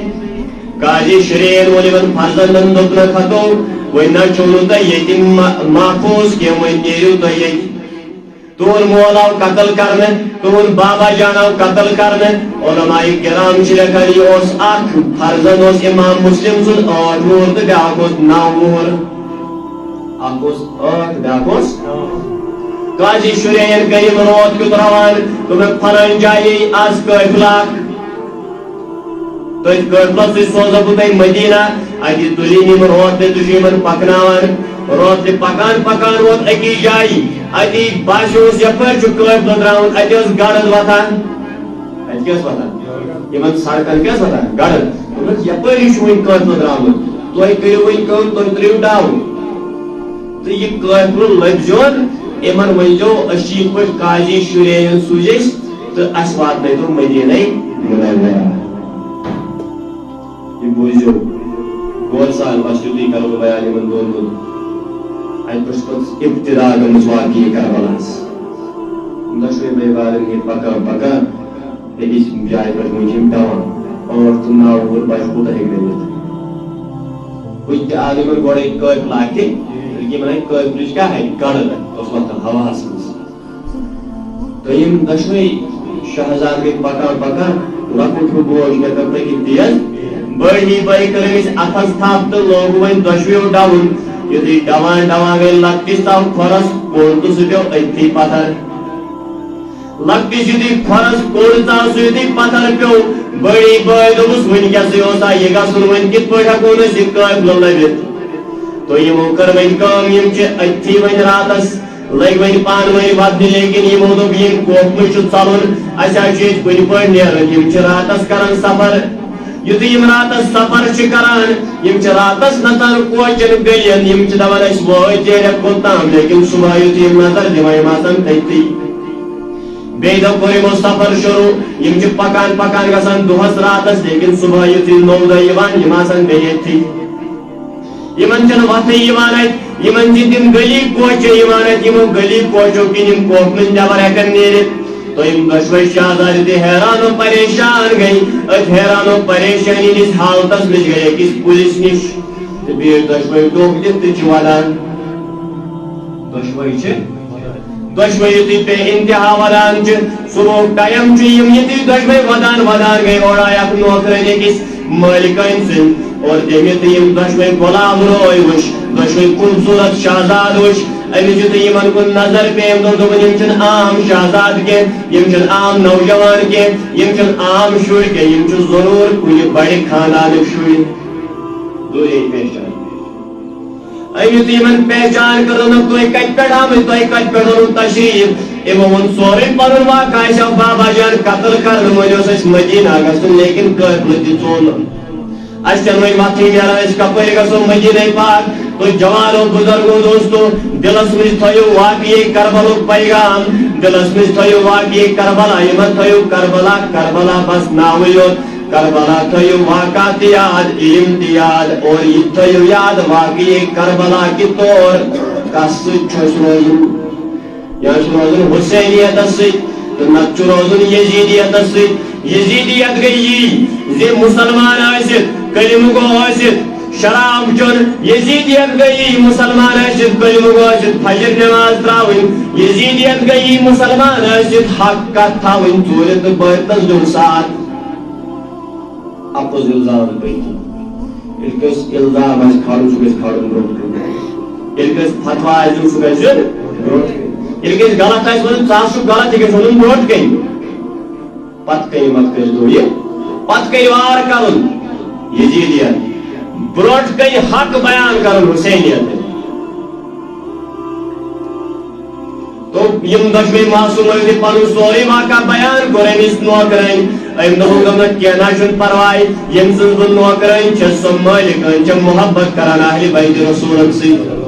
قاضی شُرین ووٚن یِمن فرزندن دوٚپنکھ ہتو وۄنۍ نہ چھُو نہٕ تۄہہِ ییٚتہِ محفوٗظ کینٛہہ وۄنۍ نیٖرِو تُہۍ ییٚتہِ تُہُنٛد مول آو قتل کرنہٕ تُہُنٛد بابا جان آو قتل کرنہٕ علماء کرام چھِ لیکھان یہِ اوس اکھ فرزند اوس امام مسلم سُنٛد 8 وُہُر تہٕ بیٛاکھ اوس 9 وُہُر قاضی شُرین کٔرۍ یِم روت کیُتھ روان دوٚپُکھ فلٲنۍ جایہِ آز قٲفلہٕ اکھ تٔتھۍ قٲفلس سۭتۍ سوزو بہٕ تۄہہِ مدیٖنہ اَتہِ تُلِنۍ یِم روتلہِ تُہۍ چھِو یِمن پکناوان روتلہِ پکان پکان ووت أکِس جایہِ اَتہِ باسیووُس یپٲرۍ چھُ قٲفلہٕ درٛامُت اَتہِ ٲس گرد وتھان اَتہِ کیٛاہ ٲس وتھان یِمن سڑکن کیٛاہ ٲس وتھان گرد دوٚپُکھ یپٲری چھُ وۄنۍ قٲفلہٕ درٛامُت تُہۍ کٔرِو وۄنۍ کٲم تُہۍ ترٛٲیِو ڈاوُن تہٕ یہِ قٲفلہٕ لٔبزیون یِمن ؤنۍزیو أسۍ چھِ یِتھ پٲٹھۍ قاضی شُرین سوٗزۍ أسۍ تہٕ اَسہِ واتنٲیتو مدیٖنَے مُنَوَّرا یہِ بوٗزِو غور سان بس یُتُے کرو بہٕ بیان یِمن دۄن ہُنٛد اَتہِ پٮ۪ٹھ چھِ پتہٕ اِبتدا گٔمٕژ واقعی کربلاہس دۄشوے بٲے بارٕنۍ گٔے پکان پکان أکِس جایہِ پٮ۪ٹھ وٕنۍ چھِ یِم پیٚوان 8 تہٕ 9 وُہُر بچہِ کوٗتاہ ہیٚکہِ رٔنِتھ ہُتہِ تہِ آو یِمن گۄڈے قٲفلہٕ اَتھِ یِمن قٲفلٕچ کیٛاہ ہیٚکہِ گرد اوس وۄتھان ہواہس منٛز تہٕ یِم دۄشوے شہزاد گٔے پکان پکان لۄکُٹ ہیوٗ بوج مےٚ کٔر پٔکِتھ تیز بٔڑۍ ہی بٲے کٔر أمِس اَتھس تھپھ تہٕ لوگ وۄنۍ دۄشوٕیو ڈوُن یُتھُے ڈوان ڈوان گٔے لۄکٹِس تام کھۄرس کوٚڑ تہٕ سُہ پیوٚو أتھی پتھر لۄکٹِس یُتھُے کھۄرس کوٚڑ ژاو سُہ یُتھُے پتھر پیوٚو بٔڑی بٲے دوٚپُس وٕنکیٚسٕے اوسا یہِ گژھُن وۄنۍ کِتھ پٲٹھۍ ہٮ۪کون أسۍ یہِ قٲفلہٕ لٔبِتھ تہٕ یِمو کٔر وۄنۍ کٲم یِم چھِ أتھی وۄنۍ راتس لٔگۍ وۄنۍ پانہٕ ؤنۍ وتھنہِ لیکن یِمو دوٚپ ییٚمۍ کوفہٕ چھُ ژلُن اَسہِ حظ چھُ ییٚتہِ کُنہِ پٲٹھۍ نیرُن یِم چھِ راتس کران سفر یُتھُے یِم راتس سفر چھِ کران یِم چھِ راتس نژان کوچن گلین یِم چھِ دپان أسۍ وٲتۍ ژیٖرۍ کوٚتام لیکن صبح یُتھُے یِم نظر دِوان یِم آسان تٔتھی بیٚیہِ دۄہ کوٚر یِمو سفر شروٗع یِم چھِ پکان پکان گژھان دۄہس راتس لیکن صبح یُتھُے نوٚو دۄہ یِوان یِم آسان بیٚیہِ ییٚتھی یِمن چھنہٕ وتھٕے یِوان اتہِ یِمن چھِ تِم گلی کوچہٕ یِوان اتہِ یِمو گلی کوچو کِنۍ یِم کوفہٕ منٛز نٮ۪بر ہٮ۪کان نیٖرِتھ تہٕ یِم دۄشوے شہزادٕ تہِ حیران و پریشان گٔے أتھۍ حیران و پریشٲنی ہِنٛدِس حالتس منٛز گٔے أکِس پُلِس نِش تہٕ بیٖٹھۍ دۄشوے ٹوٚپھ دِتھ تہٕ چھِ ودان دۄشوے چھِ دشوے یتھی بے انتہا ودان صبح ٹائم یتھی دشوے ودان ودان گئی اور آیا نوکرن أکس مالکن سن اور تم یتھی دشوے غلام روی وش دشوے خوبصورت شہزاد وش امس یتھی یمن کن نظر پیم دوپن یم چھن عام شہزاد کی یم چھن عام نوجوان کی یم چھن عام شر کی یم چھن ضرور کن بڑے خاندان شر دوری پہچان امت یمن پہچان کرن تھی کت پہ آمت تھی کت پہ اون تشریف یمو ون سوری پن واقعہ بابا جان قتل کرنے ون مدینہ گھن لیکن قتل تہ ژون اس وی وتھی نیران کپر گھو مدینہ پاک تو جوانو بزرگو دوستو دلس مز تھو واقعی کربل پیغام دلس مز تھو واقعی کربلا یمن تھو کربلا کربلا بس ناوی یوت کربلا تھو واقعات یاد علم تہ یاد اور یہ تھو یاد واقعی کربلا کی طور کس روزن یا روزن حسینیت تو نت روزن یزیدیت یزیدیت گئی زی مسلمان آست کلمہ گو آست شراب چون یزیدیت گئی مسلمان آست کلمہ گو آست فجر نماز تراؤن یزیدیت گئی مسلمان آست حق کت تھاؤن ژور تو برتس دن ساتھ اپوز الزام گئی الکس الزام آس کھڑن سہ گژھِ کھڑن برونٛٹھ کُن الکس فتوا آسہِ دیُن سہ گژھِ برونٛٹھ کُن الکس غلط آسہِ ونُن ژٕ چھُکھ غلط یہِ گژھِ ونُن برونٛٹھ کَنہِ پتہٕ کَنہِ مت کٔرِو یہِ پتہٕ کَنہِ وار کرُن یزیدیت برونٛٹھ کَنہِ حق بیان کرُن حسینیت تو یم دشوے معصوم ٲسۍ پنُن سورُے واقعہ بیان کوٚر أمِس نوکرن أمۍ دوٚپُن دوٚپنکھ کینٛہہ نہ چھُنہٕ پرواے ییٚمہِ سٕنٛز بہٕ نوکرن چھَس سۄ مٲلِکن چھےٚ محبت کران اہلِ بیتِ رسوٗلن سۭتۍ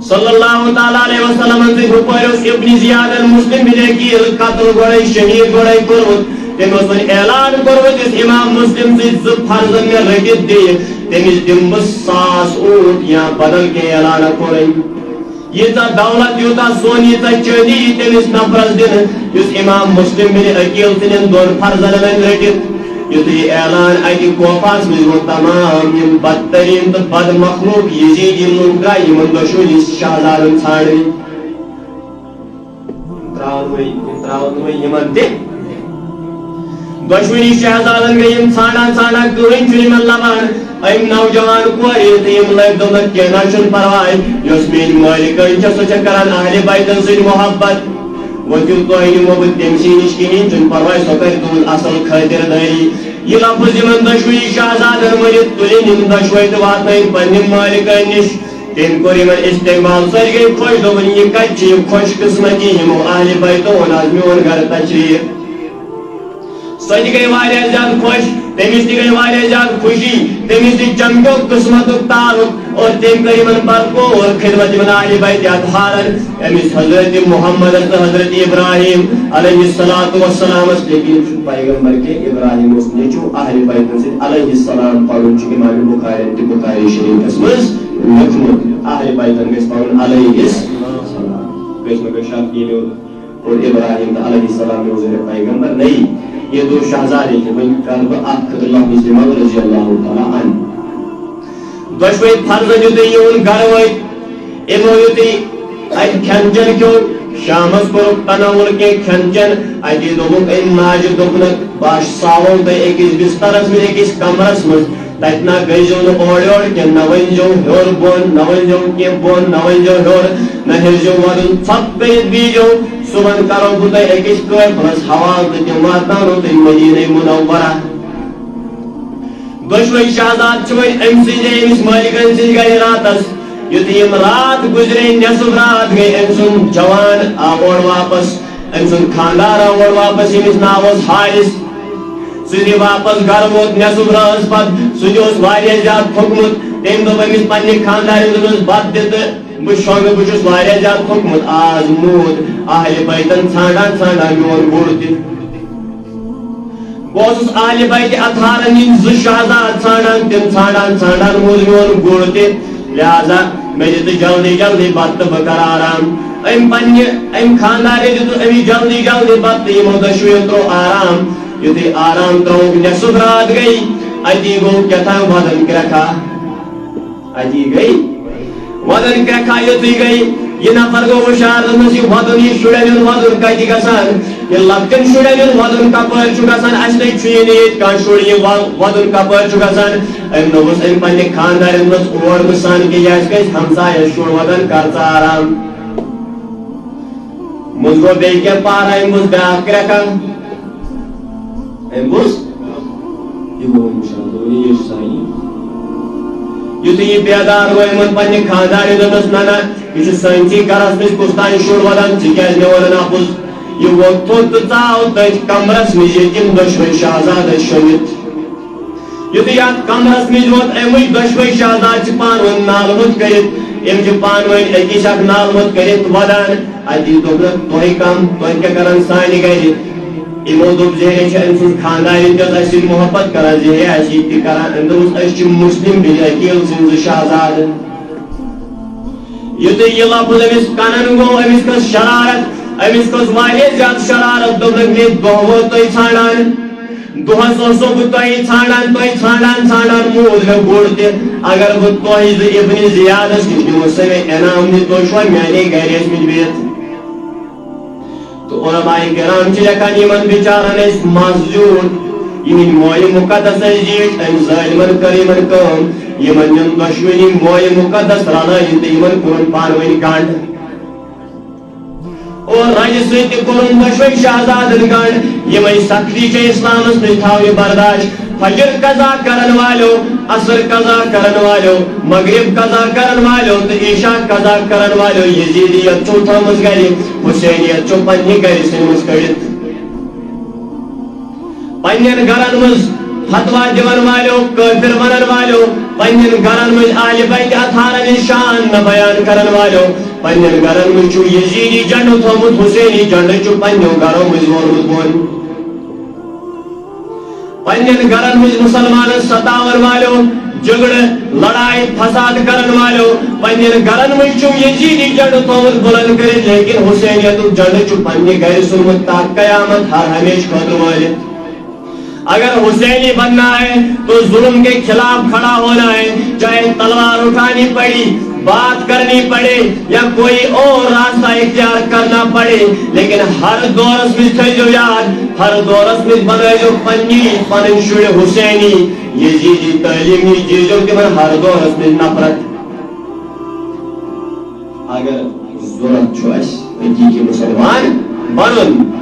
صلی اللہ تعالیٰ علیہ وسلم ہپٲرۍ اوس ابن زیادن مسلم بن عقیل قتل گۄڈے شہید گۄڈے کوٚرمُت تٔمۍ اوس وۄنۍ اعلان کوٚرمُت یُس امام مسلم سۭتۍ زٕ فرضن مےٚ رٔٹِتھ دِیہِ تٔمِس دِمہٕ بہٕ 100 اوٗنٹ یا بدل کینٛہہ اعلانہ کوٚر أمۍ ییٖژاہ دولت یوٗتاہ سۄن ییٖژاہ چٲنی یی تٔمِس نفرس دِنہٕ یُس امام مسلم بن عقیل سٕنٛدٮ۪ن دۄن فرضن وۄنۍ رٔٹِتھ یُتھُے اعلان اَتہِ کوفاہس منٛز ووت تمام یِم بدتریٖن تہٕ بد مخلوق یزیٖد یِم لُکھ درٛاے یِمن دۄشوٕنی شہزادن ژھانڈٕنۍ ترٛاوَن وۄنۍ یِمن تہِ دۄشوٕنی شہزادن گٔے یِم ژھانڈان ژھانڈان کٕہٕنۍ چھُنہٕ یِمن لبان أمۍ نوجوان کورِ تہٕ یِم لٔگۍ دوٚپنکھ کینٛہہ نہ چھُنہٕ پرواے یۄس میٲنۍ مٲلِکن چھےٚ سۄ چھےٚ کران اہلِ بیتن سۭتۍ محبت وۄنۍ تۄہہِ نِمو بہٕ تٔمۍ سٕے نِش کِہیٖنۍ چھُنہٕ پرواے سۄ کرِ تُہُنٛد اصل خٲطِردٲری یہ لفظ یمن دشوٕنی شہزادن ؤنِتھ تُلِنۍ یِم دۄشوے تہٕ واتنٲیِن پننہِ مٲلِکن نِش تٔمۍ کوٚر یِمن استقبال سۄ گٔے خۄش دوٚپُن یہِ کتہِ چھِ یہِ خۄش قٕسمتی یِمو اہلِ بیتو اوٚن آز میون گرٕ تشریٖف سۄ تہِ گٔے واریاہ زیادٕ خۄش تٔمِس تہِ گٔے واریاہ زیادٕ خوشی تٔمِس تہِ چمکیو قٕسمتُک تعلق اور تٔمۍ کٔر یِمن بھرپوٗر خدمت یِمن اہلِ بیتِ اطہارن أمِس حضرت محمدس تہٕ حضرت ابراہیم علیہ الصلاۃ والسلامس لیکن یہِ چھُ پیغمبر کہِ ابراہیم اوس نیٚچوٗ اہلِ بیتن سۭتۍ علیہ السلام پرُن چھُ امام بخارین تہِ بخاری شریٖفس منٛز لیوٗکھمُت اہلِ بیتن گژھِ پرُن علیہ السلام گژھِ نہٕ شک ییٚلہِ اور ابراہیم تہٕ علیہ السلام روزن پیغمبر نہیں یہ دو شہزادے تھے وہیں کر بہ اکھ اللہ مسلم رضی اللہ تعالی عنہ دشوے فرض یوتھے یون گھر وٲتۍ یمو یوتھے اتہِ کھٮ۪ن چٮ۪ن کھیوٚو شامس کوٚرُکھ تناول کینٛہہ کھٮ۪ن چٮ۪ن اتی دوٚپُکھ أمۍ ماجہِ دوٚپنکھ بہٕ ساوو تۄہہِ أکِس بسترس منٛز أکِس کمرس منٛز تتہِ نہ گٔژھۍزیو نہٕ اورٕ یورٕ کینٛہہ نہ ؤنۍزیو ہیوٚر بۄن نہ ؤنۍزیو کینٛہہ بۄن نہ ؤنۍزیو ہیوٚر نہ ہیٚرِزیو وۄدُن ژھۄپہٕ کٔرِتھ بِہِزیو صُبحن کرو بہٕ تۄہہِ أکِس قٲفلس حوالہٕ تہٕ تِم واتناونو تُہۍ مدیٖنہ منورہ دۄشوے شہزاد چھِ وۄنۍ أمۍ سٕنٛدِ أمِس مٲلِکن سۭتۍ گٔے راتس یُتھُے یِم رات گُزرے نٮ۪صٕف رات گٔے أمۍ سُنٛد جوان آو اورٕ واپس أمۍ سُنٛد خانٛدار آو اورٕ واپس ییٚمِس ناو اوس حارث سُہ تہِ واپس گرٕ ووت نٮ۪صٕف رٲژ پتہٕ سُہ تہِ اوس واریاہ زیادٕ تھوٚکمُت تٔمۍ دوٚپ أمِس پننہِ خانٛدارٮ۪ن دوٚپنس بتہٕ دِ تہٕ بہٕ شۄنٛگہٕ بہٕ چھُس واریاہ زیادٕ تھوٚکمُت آز موٗد اہلِ بیتن ژھانڈان ژھانڈان میون گُر تہِ بہٕ اوسُس اہلِ بیتِ اطہارن ہٕنٛدۍ 2 شہزاد ژھانڈان تِم ژھانڈان ژھانڈان موٗد میون گُر تہِ لہذا مےٚ دِتہٕ جلدی جلدی بتہٕ تہٕ بہٕ کرٕ آرام أمۍ پننہِ أمۍ خانٛدارِ دِتُکھ أمِس جلدی جلدی بتہٕ تہٕ یِمو دۄشوٕیو ترٛوو آرام یُتھُے آرام ترٛووُکھ نٮ۪صٕف رات گٔے اتی گوٚو کیٛاہتام وَدن کرٛٮ۪کھا اتی گٔے وَدن کرٛٮ۪کھا یُتھُے گٔے یہ نفر گو ہوشیار یہ ودن یہ شرین ودن کتہ گژھان یہ لکٹن شرین ودن کپر گژھان اصل یہ کان شر یہ ودن کپر گژھان ام نوس ام پنہ خاندار مز اور گسان کہ یہ گژھِ ہمسایہ شر ودن کر ژٕ آرام مز گو بیٚیہِ کینٛہہ پارا ام بوز بیاکھ کرٛٮ۪کھا ام بوز یہ گو مشاہدہ یہ سانی یُتھُے یہ بیدار گوٚو یِمن پننہِ خاندارِ دوٚپنس نہ نہ یہ چھُ سٲنۍسٕے گرس منٛز کُس تانۍ شُر ودان ژٕ کیٛازِ مےٚ ووٚنُن اپُز یہ ووٚتھ تھوٚد تہٕ ژاو تٔتھۍ کمرس منٛز ییٚتہِ یِم دۄشوے شہزاد ٲسۍ شۄنٛگِتھ یُتھُے اتھ کمرس منٛز ووت امِچ دۄشوے شہزاد چھِ پانہٕ ؤنۍ نالہٕ کٔرِتھ یِم چھِ پانہٕ ؤنۍ أکِس اکھ نالہٕ کٔرِتھ ودان اتی دوٚپنکھ تۄہہِ کم تۄہہِ کیٛاہ کران سانہِ گرِ یمو دوٚپ زہرے چھِ أمۍ سٕنٛز خاندارٮ۪ن تہِ ٲس اَسہِ سۭتۍ محبت کران زہرے آسہِ یہِ تہِ کران أمۍ دوٚپُس أسۍ چھِ مُسلِم بِن عقیٖل سٕنٛز زٕ شہزاد یُتھُے یہِ لفظ أمِس کنن گوٚو أمِس کھٔژ شرارت أمِس کھٔژ واریاہ زیادٕ شرارت دوٚپنکھ مےٚ دۄہ ووت تُہۍ ژھانڈان دۄہس اوسو بہٕ تۄہہِ ژھانڈان موٗد مےٚ گُر تہِ اگر بہٕ تۄہہِ زٕ اِبنِ زِیادس نِش نِمو سا مےٚ انعام دِتھ تُہۍ چھُوا میانے گرِ ٲسمٕتۍ بِہِتھ تو علماء کرام چھِ لیکھان یِمن بِچارن ٲسۍ مس زیوٗٹھ یِہٕنٛدۍ مولہِ مُقدس ٲسۍ زیٖٹھ أمۍ ظٲلمن کٔر یِمن کٲم یِمن نیُن دۄشوٕنی مولہِ مُقدس رلٲیِتھ تہٕ یِمن کوٚرُن پانہٕ ؤنۍ گنڈ اور رجہِ سۭتۍ تہِ کوٚرُن دۄشوٕے شہزادن گنڈ یِمے سختی چھِ اسلامس منٛز تھاونہِ برداشت فجر قضا کرن والو عصر قضا کرن والو مغرب قضا کرن والو تو عشاء قضا کرن والو یزیدیت چھو تھٲومٕژ گرِ حسینیت چھو پننہِ گرِ ژھٕنمٕژ کٔڑِتھ پننٮ۪ن گرن منٛز فتوا دِوان والو کٲفر ونن والو پننٮ۪ن گرن منٛز آلہِ بیتِ اطہارن شان نہ بیان کرن والو پننٮ۪ن گرن منٛز چھُ یزیدی جنڈٕ تھوٚومُت حسینی جنڈٕ چھُ پننٮ۪و گرو منٛز وورمُت بۄن پننٮ۪ن گرن منٛز مُسلمانن ستاون والو جھگڑٕ لڑائی فساد کرن والو پننٮ۪ن گرن منٛز چھُ یزیدی جنڈٕ تھوٚومُت بُلند کٔرِتھ لیکن حسینیتُک جنڈٕ چھُ پننہِ گرِ ژھُنمُت تا قیامت ہر ہمیشہ خٲطرٕ وٲلِتھ اگر حسینی بننا ہے تو ظلم کے خلاف کھڑا ہونا ہے چاہے تلوار اٹھانی پڑی بات کرنی پڑے یا کوئی اور راستہ اختیار کرنا پڑے لیکن ہر دورس میں تھٲیزیو یاد ہر دورس میں بنٲیزیو پنٕنۍ شُرۍ حسینی یزیدی تعلیٖم دیٖزیو تِمن ہر دورس میں نفرت اگر ضرورت چھُ اَسہِ حقیٖقی مُسلمان بنُن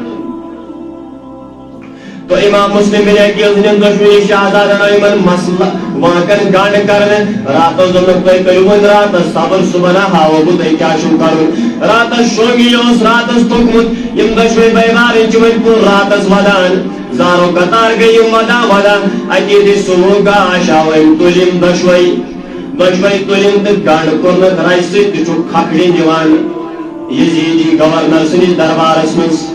تو امام مسلم بن عقیل سٕنٛدٮ۪ن دۄشوٕنی شہزادن آو یِمن مسلہٕ وانٛکن گنڈ کرنہٕ راتس دوٚپنکھ تُہۍ کٔرِو وۄنۍ راتس صبر صبحن ہاوو بہٕ تۄہہِ کیٛاہ چھُو کرُن راتس شونٛگی اوس راتس توٚکمُت یِم دۄشوے بٲے بارٕنۍ چھِ وۄنۍ کُن راتس ودان زارو قطار گٔے یِم ودان اتی یُتھُے صبحُک گاش آو أمۍ تُلۍ یِم دۄشوے تُلِم تہٕ گنڈ کوٚرنکھ رجہِ سۭتۍ تہِ چھُکھ کھکھرِ نِوان یزیدی گورنر سٕنٛدِس دربارس منٛز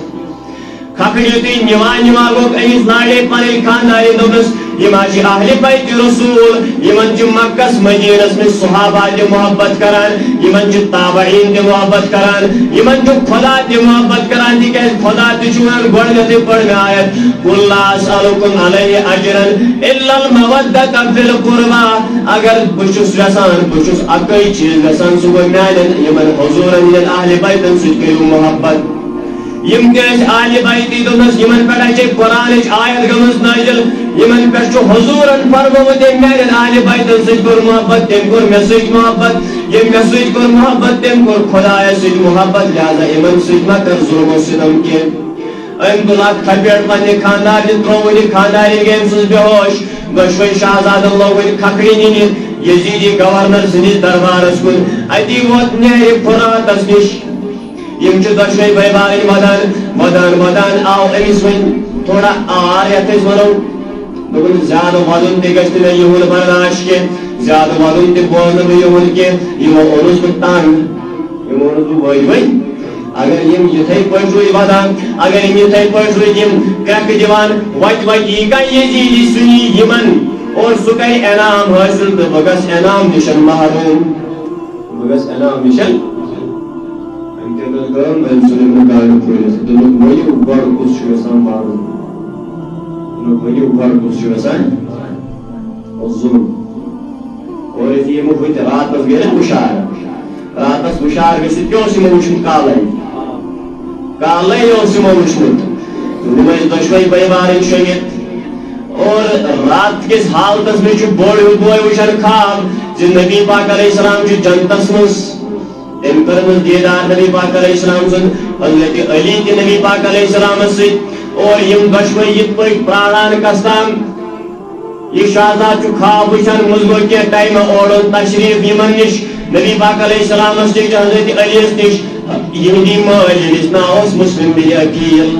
کھکھرِ یُتھُے نِوان گوٚکھ أمِس لاڑے پنٕنۍ خاندارٮ۪ن دوٚپنس یِم حظ چھِ اہلِ بیتِ رسوٗل یِمن چھِ مکس مدیٖنس منٛز صحابہ تہِ محبت کران یِمن چھِ تابعیٖن تہِ محبت کران یِمن چھُ خۄدا تہِ محبت کران تِکیٛازِ خۄدا تہِ چھُ ونان گۄڈٕنیتھٕے پٔر مےٚ آیت قُل لا اسألُکُم علیہ اجرن الا المودۃ فی القربیٰ اگر بہٕ چھُس یژھان بہٕ چھُس اکٕے چیٖز یژھان سُہ گوٚو میانٮ۪ن یِمن حضوٗرن ہٕنٛدٮ۪ن اہلِ بیتن سۭتۍ کٔرِو محبت یِم تہِ ٲسۍ اہلِ بیتی دوٚپنس یِمن پٮ۪ٹھ ہا چھے قرآنٕچ آیت گٔمٕژ نٲزِل یِمن پٮ۪ٹھ چھُ حضوٗرن فرمومُت ییٚمۍ میانٮ۪ن اہلِ بیتن سۭتۍ کوٚر محبت تٔمۍ کوٚر مےٚ سۭتۍ محبت ییٚمۍ مےٚ سۭتۍ کوٚر محبت تٔمۍ کوٚر خۄدایس سۭتۍ محبت لہذا یِمن سۭتۍ ما کر ظُلم و سِتم کینٛہہ أمۍ تُل اکھ تھپیٹ پننہِ خاندارنہِ ترٛووُن یہِ خاندارٮ۪ن گٔے أمۍ سٕنٛز بے ہوش دۄشوے شہزادن لوگُن کھکھرِ نِنہِ یزیدی گورنر سٕنٛدِس دربارس کُن اتی ووت نیرِ فراتس نِش یِم چھِ دۄشوے بٲے بارٕنۍ ودان آو أمِس وۄنۍ تھوڑا آر یتھ أسۍ ونو دوٚپُن زیادٕ ودُن تہِ گژھِ نہٕ مےٚ یِہُنٛد برداش کینٛہہ زیادٕ ودُن تہِ بوزنہٕ بہٕ یِہُنٛد کینٛہہ یِمو اوٚنُس بہٕ تنگ یِمو اوٚنُس بہٕ وٲلۍ اگر یِم یِتھٕے پٲٹھۍ روٗدۍ ودان اگر یِم یِتھٕے پٲٹھۍ روٗدۍ یِم کرٛٮ۪کہٕ دِوان وتہِ یی کانٛہہ یزیدی سُنی یِمن اور سُہ کرِ انعام حٲصِل تہٕ بہٕ گژھٕ انعام نِشن محروٗم أمۍ ژھٕنُن نہٕ گاڑِ کھوٗلِتھ دوٚپُکھ ؤنِو گۄڈٕ کُس چھُ یژھان مارُن ؤنِو گۄڈٕ کُس چھُ یژھان ظُلم اور یِتھُے یِم ہُتہِ راتس گٔے نہ ہُشار راتس واپس ہشار گژھِتھ تہِ اوس یِمو وٕچھمُت کالے اوس یِمو وٕچھمُت تِم ٲسۍ دۄشوے بٲے بارٕنۍ شۄنٛگِتھ اور رات کِس حالتس منٛز چھُ بوٚڑ ہیوٗ بوے وٕچھان خواب زِ نبی پاک علیہ السلام چھُ جنتس منٛز تٔمۍ کٔرمٕژ دیٖدار نبی پاک علیہ السلام سُنٛد حضرت علی تہِ نبی پاک علیہ السلامس سۭتۍ اور یِم دۄشوے یِتھ پٲٹھۍ پرٛاران کستام یہ شہزاد چھُ خواب وٕچھان منٛز گوٚو کینٛہہ ٹایمہ اوڑُن تشریٖف یِمن نِش نبی پاک علیہ السلامس نِش حضرت علیس نِش یِہنٛدی مٲلۍ ییٚمِس ناو اوس مسلم بن عقیل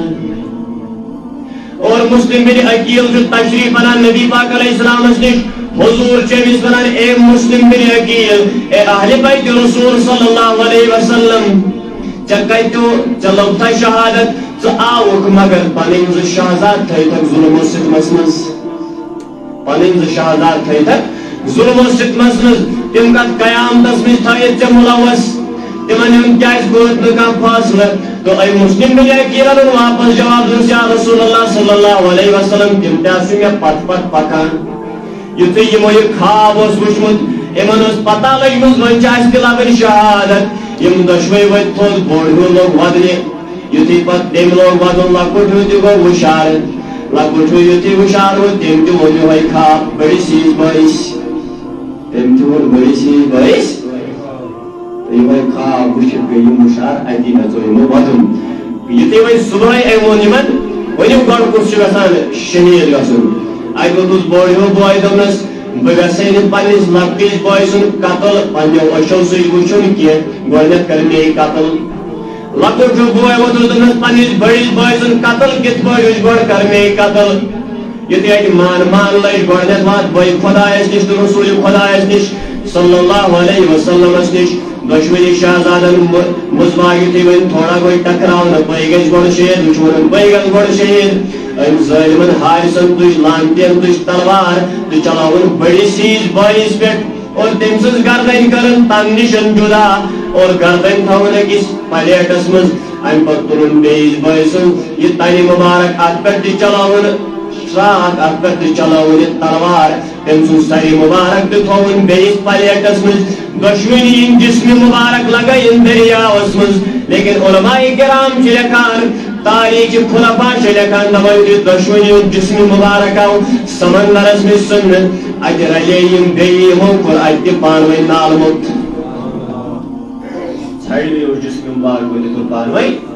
اور مسلم بن عقیل چھُ تشریٖف انان نبی پاک علیہ السلامس نِش حضور چھِ أمِس ونان اے مسلم بن عقیل اے اہلِ بیتِ رسول صلی اللہ علیہ وسلم ژےٚ کتیو ژےٚ لوٚبتھا شہادت ژٕ آوُکھ مگر پنٕنۍ زٕ شہزاد تھٲیتھکھ ظُلم و ستمس منٛز پنٕنۍ زٕ شہزاد تھٲیتھکھ ظُلم و ستمس منٛز تِم کتھ قیامتس منٛز تھٲیِتھ ژےٚ مُلوث تِمن ہُنٛد کیازِ کوٚرُتھ نہٕ کانٛہہ فٲصلہٕ تہٕ أمۍ مسلم بن عقیلن اوٚن واپس جواب دوٚپُس یا رسول اللہ صلی اللہ علیہ وسلم تِم تہِ حظ چھِ مےٚ پتہٕ پتہٕ پکان یُتھُے یِمو یہِ خواب اوس وٕچھمُت یِمن ٲس پتہ لٔجمٕژ وۄنۍ چھِ اَسہِ تہِ لگان شہادت یِم دۄشوے ؤتھۍ تھوٚد بوٚڑ ہیوٗ لوٚگ وَدنہِ یُتھُے پتہٕ تٔمۍ لوگ وَدُن لۄکُٹ ہیوٗ تہِ گوٚو ہُشار لۄکُٹ ہیوٗ یُتھُے ہُشار روٗد تٔمۍ تہِ ووٚن یِہوے خواب بٔڑِس ہِوِس بٲیِس تٔمۍ تہِ ووٚن بٔڑِس ہِوِس بٲیِس یِہوے خواب وٕچھِتھ گٔے یِم ہُشار اَتی ہیژو یِمو وَدُن یُتھُے وۄنۍ صُبحٲے أمۍ ووٚن یِمن ؤنِو گۄڈٕ کُس چھُ یژھان شہیٖد گژھُن اَتہِ ووٚتُس بوٚڑ ہیوٗ بوے دوٚپنس بہٕ گژھے نہٕ پننِس لۄکٹِس بٲے سُنٛد قتل پننیو أچھو سۭتۍ وٕچھُن کینٛہہ گۄڈنٮ۪تھ کر مے قتل لۄکُٹ ہیوٗ بوے ووٚتُس دوٚپنس پننِس بٔڑِس بٲے سُنٛد قتل کِتھ پٲٹھۍ وٕچھ گۄڈٕ کر مے قتل یُتھُے اَتہِ مان لٔج گۄڈنٮ۪تھ وات بٲے خۄدایس نِش تہٕ رسوٗلِ خۄدایس نِش صلی اللہ علیہ وسلمس نِش دۄشوٕنی شہزادن مُزماگ یُتھُے وۄنۍ تھوڑا گوٚو ٹکراونہٕ بٲے گژھِ گۄڈٕ شہیٖد وٕچھ ووٚنُن بٲے گژھِ گۄڈٕ شہیٖد أمۍ ظٲلمن حارثن تُج لانٹین تُج تلوار تہٕ چلاوُن بٔڑِس ہِوِس بٲیِس پٮ۪ٹھ اور تٔمۍ سٕنٛز گردن کٔرٕن تَمہِ نِش جُدا اور گردن تھاوُن أکِس پلیٹس منٛز اَمہِ پتہٕ تُلُن بیٚیِس بٲے سُنٛد یہِ تنہِ مُبارک اَتھ پٮ۪ٹھ تہِ چلاوُن شراکھ اَتھ پٮ۪ٹھ تہِ چلاوُن یہِ تلوار تٔمۍ سُنٛد سرِ مُبارک تہِ تھووُن بیٚیِس پلیٹس منٛز دۄشوٕنی یِم جسمہِ مُبارک لگٲیِن دٔریاوس منٛز لیکن علماء کرام چھِ لیکھان تاریخ خلفا چھِ لیکھان دپان زِ دۄشوٕنیو جسمہِ مُبارک آو سمندرس منٛز ژھٕننہٕ اَتہِ رلے یِم بیٚیہِ یِمو کوٚر اَتہِ تہِ پانہٕ ؤنۍ نالہٕ موٚت ژھایلیو جسمہِ مُبارکو تہِ کوٚر پانہٕ ؤنۍ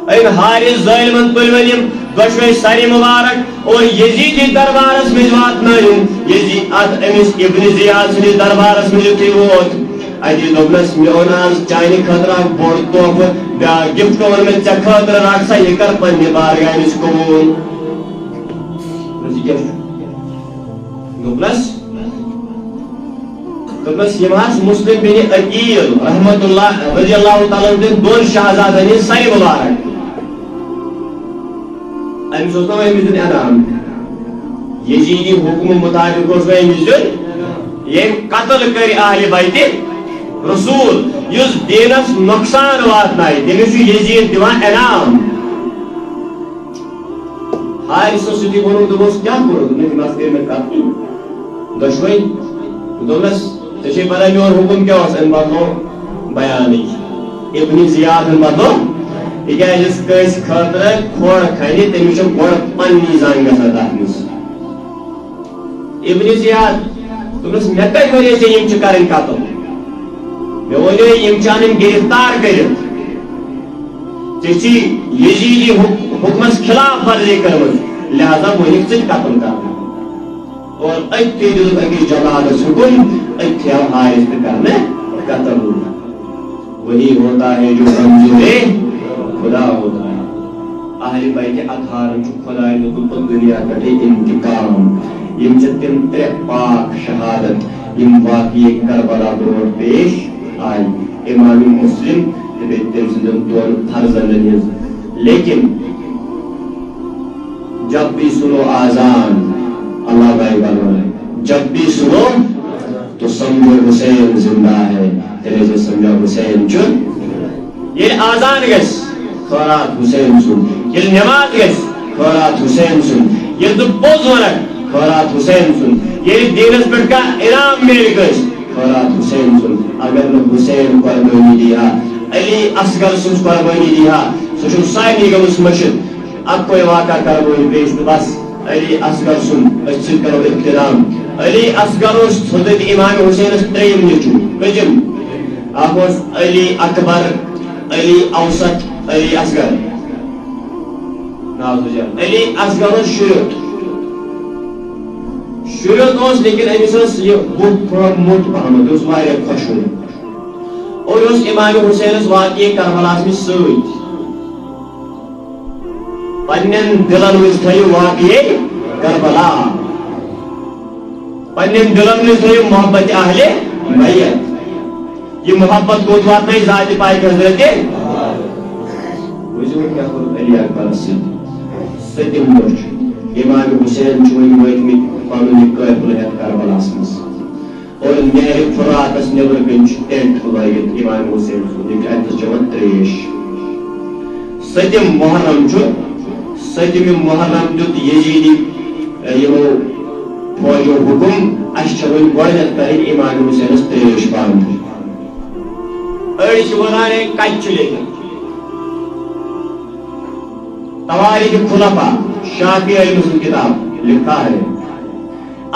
أمۍ حارث ظٲلمن تُلۍوٕنۍ یِم دۄشوے سرِ مُبارک اور یزیٖدِ دربارس منٛز واتنٲوِن یزیٖد اتھ أمِس ابن زِیاد سٕنٛدِس دربارس منٛز یُتھُے ووت اَتہِ دوٚپنس مےٚ اوٚن آز چانہِ خٲطرٕ اکھ بوٚڑ تحفہٕ بیٛاکھ گفٹ اوٚن مےٚ ژےٚ خٲطرٕ رٹ سا یہِ کر پننہِ بارگاہ نِش قبوٗل دوٚپنس یِم حظ مسلم بن عقیل رحمت اللہ رضی اللہ تعالیٰ دِن دۄن شہزادن ہِنٛز سرِ مُبارک أمِس اوس نا أمِس دیُن انعام یزیٖدی حُکمہٕ مُطابق اوس وۄنۍ أمِس دیُن ییٚمۍ قتل کٔرۍ اہلِ بیتِ رسوٗل یُس دیٖنس نۄقصان واتنایہِ تٔمِس چھُ یزیٖد دِوان انعام حارثس یُتھُے ووٚنُن دوٚپُس کیٛاہ کوٚرُتھ تٔمِس کٔرۍ مےٚ قتل دۄشوے دوٚپنس ژےٚ چھے پتہ میون حُکم کیٛاہ اوس أمۍ بدلو بیانٕے ابن زِیادن بدلو تِکیٛازِ یُس کٲنٛسہِ خٲطرٕ کھۄڑ کھنہِ تٔمِس چھِ گۄڈٕ پننی زنٛگ گژھان تتھ منٛز ابن زِیاد دوٚپنس مےٚ کتہِ ونے ژےٚ یِم چھِ کرٕنۍ قتل مےٚ ووٚنے یِم چھِ انٕنۍ گرفتار کٔرِتھ ژےٚ چھی یزیٖدی حُکمس خلاف ورزی کٔرمٕژ لہذا وۄنِکھ ژٕ قتل کرنہٕ اور أتھی دِتُکھ أکِس جلادس حُکم أتھی آو حارث تہِ کرنہٕ قتل وہی ہوتا ہے جو منظور خدا ہوتا ہے اہلِ بیتِ اطہارن چھُ خۄداے دیُتمُت دُنیا پٮ۪ٹھٕے انتقام یِم چھِ تِم ترٛےٚ پاک شہادت یِم واقعے کربلا برونٛٹھ پیش آیہِ امام مسلم تہٕ بیٚیہِ تٔمۍ سٕنٛدٮ۪ن دۄن فرزندن ہٕنٛز لیکن جب بھی سنو آزان اللہ بھائی بنائے جب بھی سنو تو سمجھو حسین زندہ ہے تیرے سے سمجھو حسین چن یہ آزان گس خورات حسین سن یہ نماز گس خورات حسین سن یہ تو پوز ونک خورات حسین سن یہ دینس پر کا انعام میل گس خورات حسین سن اگر حسین قربانی دیا علی اصغر سن قربانی دیا سو سارے گمس مشد اکوئی واقعہ کرو پیش تو بس علی اصغر سن اس کرو احترام علی اصغر حضرت امام حسین تریم نیچو کجم اخوز علی اکبر علی اوسط علی اصغر علی اصغر شروع اس لیکن امس یہ بت تھوڑا موٹ پہمت اس خوش اور اس امام حسین واقعی کربلاس میں ست پنن دلن مز تھو واقعی کربلا پنن دلن مز تھو محبت اہل بیت یہ محبت کو وات نہیں ذات پاک حضرت وزور کیا علی اکبر ستم دہ امام حسین چون وتم پن قابل ہیت کربلاس مز اور نہر فراتس نبر کن ٹینٹ لگت امام حسین سن اتس چون تریش ستم محرم ستم محرم دیت یزیدی یمو فوجو حکم اس ون گۄڈنیٚتھ کرٕنۍ امام حسینس تریش بند أڑۍ چھِ ونان کتہِ چھُ لیکھِتھ تواریخ خلفاء شافعی علم سن کتاب لکھا ہے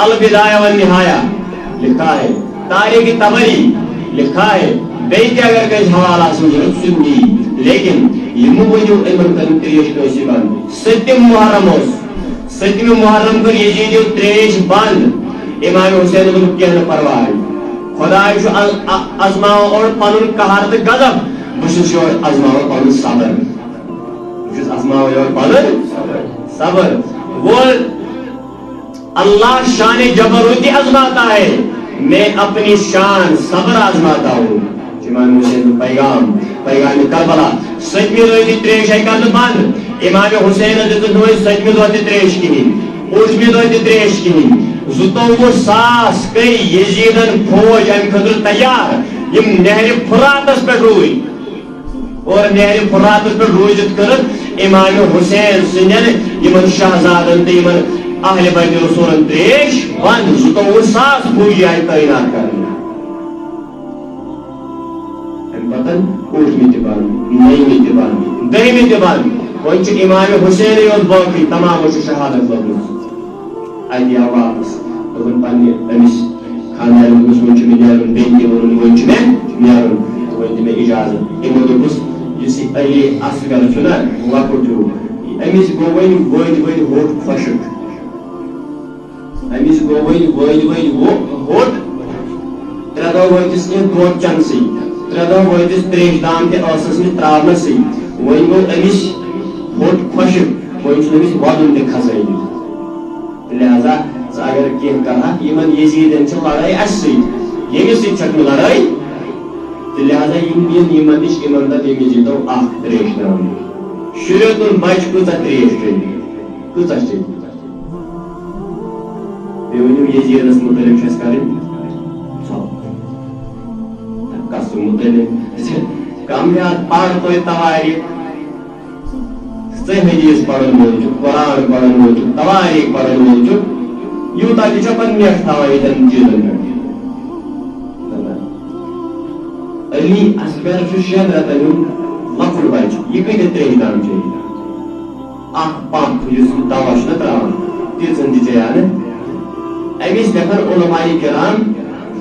البدایہ والنہایہ لکھا ہے تاریخ طبری لکھا ہے بیت اگر کہیں حوالہ سن دی لیکن یہ موجو امن کرن تریش کیسے بند ستم محرم کر یزیدیو تریش بند امام حسین کو کہنا پرواہ خدای چھو ازماؤ اور پنن قہر تہ غضب بشش اور ازماؤ پنن صبر بشش ازماؤ اور پنن صبر وہ اللہ شان جبروتی آزماتا ہے میں اپنی شان صبر آزماتا ہوں امام حسین پیغام کربلا ستمی روزی تریش ہے کرد بند امام حسین ستمی روزی تریش کہین اوشمی روزی تریش کہین 200,000 کئی یزیدن فوج ام خطر تیار یم نہر فراتس پہ روی اور نہر فراتس پہ روزت کرد امام حسین سنن یمن شہزادن تے یمن اہل بیت رسول تریش بند 200,000 فوجی آئی تعینات کرنا پتن اوٹمی تہ بند نئیمی تہ بند دہمی تہ بند وچ امام حسین یوت باقی تمام شہادت لبنس اتہ آو واپس دپن پنہ امس خاندان گوس ون مے نیرن بیٚیہِ تہِ ووٚنُن ون مے نیرن ون دِ مے اجازت یمو دوٚپُس یُس یہِ علی اصغر چھُ نا لۄکُٹ ہیوٗ أمِس گوٚو وۄنۍ ؤدۍ ہوٚٹ خۄشک أمِس گوٚو وۄنۍ ہوٚٹ 3 دۄہ وٲتِس کینٛہہ دۄد چنسٕے 3 دۄہ وٲتِس تریش دام تہِ ٲسس نہٕ تراونسٕے وۄنۍ گوٚو أمِس ہوٚٹ خۄشک وۄنۍ چھُنہٕ أمِس وَدُن تہِ کھسٲنی لہذا اگر کینٛہہ کرہکھ یمن یزیدن چھِ لڑٲے اسہِ سۭتۍ ییٚمِس سۭتۍ چھکھ نہٕ لڑٲے تہٕ لہذا یِم یِن یمن نِش یمن دپ ییٚمِس ییٖتو اکھ تریش تراونہٕ شُریو تُل بچہِ کۭژاہ تریش چیٚیہِ کۭژاہ چیٚیہِ بیٚیہِ ؤنِو یزیدس مُتعلق چھِ اَسہِ کَرٕنۍ کس متعلق کامیاب پڑھ تو تواریخ حدیث پڑھن وول قرآن پڑھن وول تواریخ پڑھن وول یوتاہ تہ پتہ نیٹ تھاوان یتن چیزن پہ علی اصغر 6 رٮ۪تن ہُنٛد لۄکُٹ بچہِ یہِ کۭتیاہ تریش دام چیٚیہِ اکھ پمپ یُس دوا چھُنہ تراوان تیٖژن تہِ چیٚیا نہٕ أمِس لیکھن علماء کرام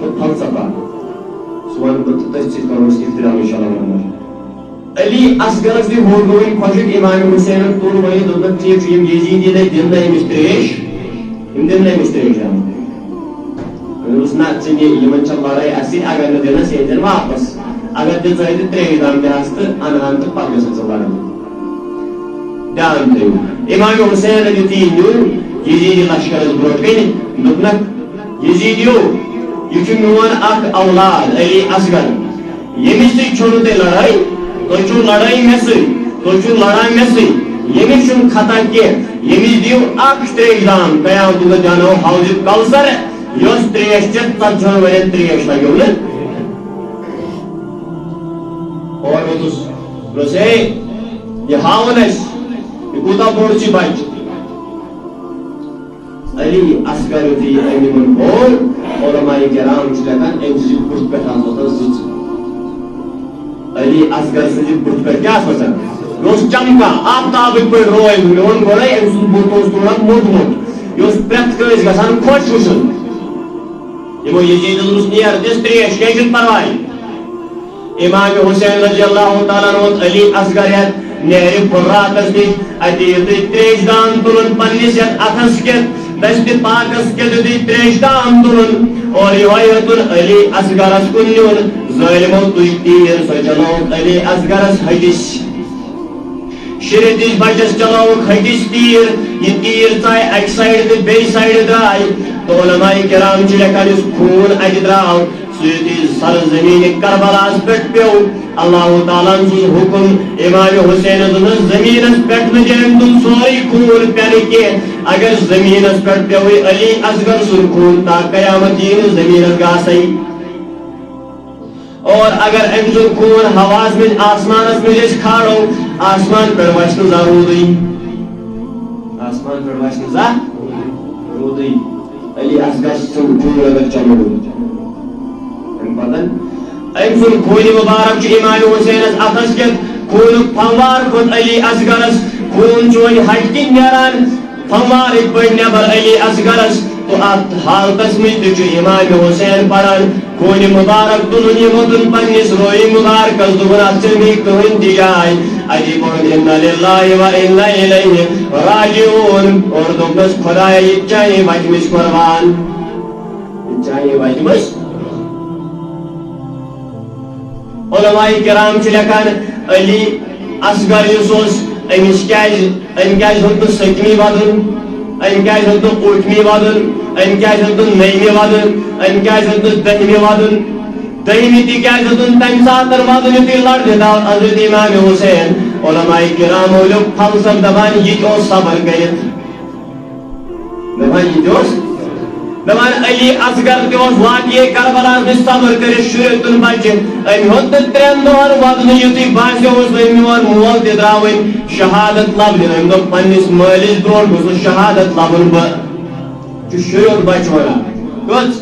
فلسفہ سون تٔتھۍ سۭتۍ کرو أسۍ احترام انشاءاللہ علی اصغرس تہِ ہوٚٹ گوٚو وۄنۍ خۄشک امام حسینن تُل وۄنۍ دوٚپُن ٹھیٖک چھُ یِم یزیٖدی نَے دِن نہٕ أمِس تریش یِم دِن نہٕ أمِس تریش دوٚپُس نہ ژٕ نہِ یِمن چھےٚ لڑٲے اَسہِ سۭتۍ اگر نہٕ دِنس ییٚتہِ دِن واپس اگر دِژٲے تہٕ تریش دام دِہس تہٕ انہن تہٕ پتہٕ گژھن ژٕ لڑٲے دیان تھٲیِو امام حسین یُتھُے نیوٗ یزیٖدی لشکرس برونٛٹھ کَنہِ دوٚپنکھ یزیٖدیو یہ چھُ میون اکھ اولاد علی اصغر ییٚمِس سۭتۍ چھو نہٕ تۄہہِ لڑٲے تُہۍ چھِو لڑٲے مےٚ سۭتۍ تُہۍ چھِو لڑان مےٚ سۭتۍ ییٚمِس چھُنہٕ خطا کینٛہہ ییٚمِس دِیِو اکھ تریش دام قیامت دۄہ دیٛاناوو حوضِ کوثر یۄس تریش چٮ۪تھ 40 ؤرین تریش لگیو نہٕ اور ووتُس دوٚپُس ہے یہِ ہاوُن اَسہِ یہِ کوٗتاہ بوٚڑ چھُ بچہِ علی اصغر یُتھُے أمۍ یِمن ہوٚر علماء کرام لکھان ام سٕنٛدِ بُتھِ پٮ۪ٹھ آسہٕ زٕژ علی اصغر سٕنٛدِ بُتھِ پٮ۪ٹھ کیٛاہ آسہٕ یہِ اوس چمکان آفتابٕکۍ پٲٹھۍ روے مےٚ ووٚن گۄڈَے أمۍ سُنٛد بُتھ اوس تھوڑا موٚٹ موٚٹ یہِ اوس پرٛٮ۪تھ کٲنٛسہِ گژھان خۄش وٕچھُن یِمو یزیٖدَس دوٚپُس نیر دِس ترٛیش کیٚنٛہہ چھُنہٕ پرواے امام حسین رضی اللہ تعالیٰ عنہ علی اصغر ہٮ۪تھ نیرِ پھُرراتس نِش اَتہِ یِیِو تُہۍ ترٛیش دان تُلُن پنٛنِس یتھ اَتھس کٮ۪تھ دستہِ پاکس کٮ۪تھ یِیِو تُہۍ ترٛیش دان تُلُن اور یِہوے ہیوٚتُن علی اصغرس کُن نیُن ظٲلمو تُج تیٖر سۄ چلٲوُکھ علی اصغرس ۂٹِس شُرِتِس بچس چلٲوُکھ ۂٹِس تیٖر یہِ تیٖر ژاے اکہِ سایڈٕ تہٕ بیٚیہِ سایڈٕ درٛاے تہٕ علماء کرام چھِ لیکھان یُس خوٗن اَتہِ درٛاو سُہ یُتھُے سرزمیٖنہِ کربلاہس پٮ۪ٹھ پیوٚو اللہ تعالیٰ ہن سُنٛد حُکم امام حُسینس دوٚپنس زمیٖنس پٮ۪ٹھ نہٕ جٲنۍ تُل سورُے خوٗن پٮ۪نہٕ کینٛہہ اگر زمیٖنس پٮ۪ٹھ پیوٚوُے علی اصغر سُنٛد خوٗن تا قیامت یی نہٕ زمیٖنس گاسے اور اگر أمۍ سُنٛد خوٗن ہواہس منٛز آسمانس منٛز أسۍ کھالو آسمان پٮ۪ٹھ وسہِ نہٕ زانٛہہ روٗدٕے آسمان پٮ۪ٹھ وسہِ نہٕ زانٛہہ روٗدٕے علی اصغر سُنٛد خوٗن اگر چلو أمۍ سُنٛد خوٗنہِ مُبارک چھُ امام حُسینس اَتھس کٮ۪تھ خوٗنُک پھموار کھوٚت علی اصغرس خوٗن چھُ وۄنۍ ہٹہِ کِنۍ نیران پھموارٕکۍ پٲٹھۍ نٮ۪بر علی اصغرس تہٕ اتھ حالتس منٛز تہِ چھُ امام حُسین پران خوٗنہِ مُبارک تُلُن یِمو تُل پننِس رویہِ مُبارکس دوٚپُن اتھ چھنہٕ بیٚیہِ کٕہٕنۍ تہِ جاے اتی پوٚرُن اِنَّا لِلَّهِ وَإِنَّا إِلَيْهِ راجِعُونَ اور دوٚپنس خۄدایا یہِ تہِ چانے وتمٕژ قۄربان یہِ تہِ چانے وتمٕژ علماء کرام چھِ لیکھان علی اصغر یُس اوس أمۍ کیٛازِ ہیوٚت نہٕ سٔتمہِ ودُن أمۍ کیٛازِ ہیوٚت نہٕ ٲٹھمہِ ودُن أمۍ کیٛازِ ہیوٚت نہٕ نٔیمہِ ودُن أمۍ کیٛازِ ہیوٚت نہٕ دٔہمہِ ودُن دٔہمہِ تہِ کیٛازِ ہیوٚتُن تمہِ ساتہٕ ودُن یُتھُے لڑنہٕ درٛاو حضرت امام حُسین علماء کرامو لیوٚکھ فلسفہٕ دپان یہِ تہِ اوس صبر کٔرِتھ دپان یہِ تہِ اوس دپان علی اصغر تہِ اوس واقعے کربلاہس منٛز صبر کٔرِتھ شُرۍ تُل بچہِ أمۍ ہیوٚت نہٕ 3 دۄہن ودنہٕ یُتھُے باسیووُس وۄنۍ میون مول تہِ درٛاو وۄنۍ شہادت لبنہِ أمۍ دوٚپ پننِس مٲلِس برونٛٹھ گوٚژھُس شہادت لبُن بہٕ چھُ شُریوت بچہِ ونان کٔژ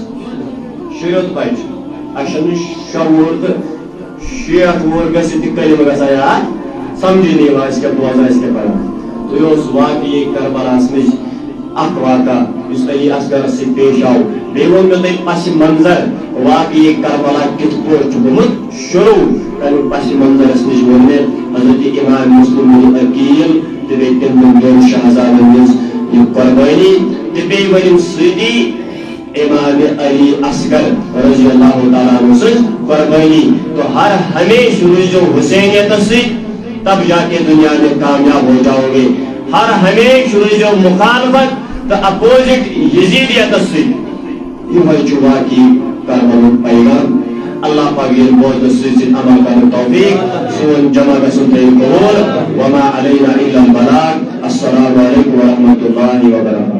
شُریوت بچہِ اَسہِ چھُنہٕ 6 وُہُر تہٕ 60 وُہُر گٔژھِتھ تہِ کٔلِمہٕ گژھان یاد سمجھی نہٕ یِوان أسۍ کیٛاہ بوزان أسۍ کیٛاہ پران تہٕ یہِ اوس واقعے کربلاہس منٛز اکھ واقعہ یُس علی اصغرس سۭتۍ پیش آو بیٚیہِ ووٚن مےٚ تۄہہِ پسِ منظر واقعے کربلا کِتھ پٲٹھۍ چھُ گوٚمُت شروٗع تمیُک پسِ منظرس نِش ووٚن مےٚ حضرت امام مسلم عقیل تہٕ بیٚیہِ تِمن 2 شہزادن ہٕنٛز یہِ قۄربٲنی تہٕ بیٚیہِ ؤنِم سۭتی امام علی اصغر رضی اللہ تعالیٰ عنہ سٕنٛز قۄربٲنی تو ہر ہمیشہ روٗزِو حُسینیتس سۭتۍ تب جا کے دنیا میں کامیاب ہو جاؤ گے ہر ہمیشہ روٗزِو مُخالفت تہٕ اپوزٹ یزیٖدیتس سۭتۍ یِہوے چھُ واقعی کربلُک پیغام اللہ پاک ییٚلہِ بوزنہٕ سۭتۍ سۭتۍ عمل کرنُک توفیق سون جمع گژھُن تھٲیِو قبوٗل وما علینا الا البلاغ السلام علیکم ورحمۃ اللہ وبرکاتہ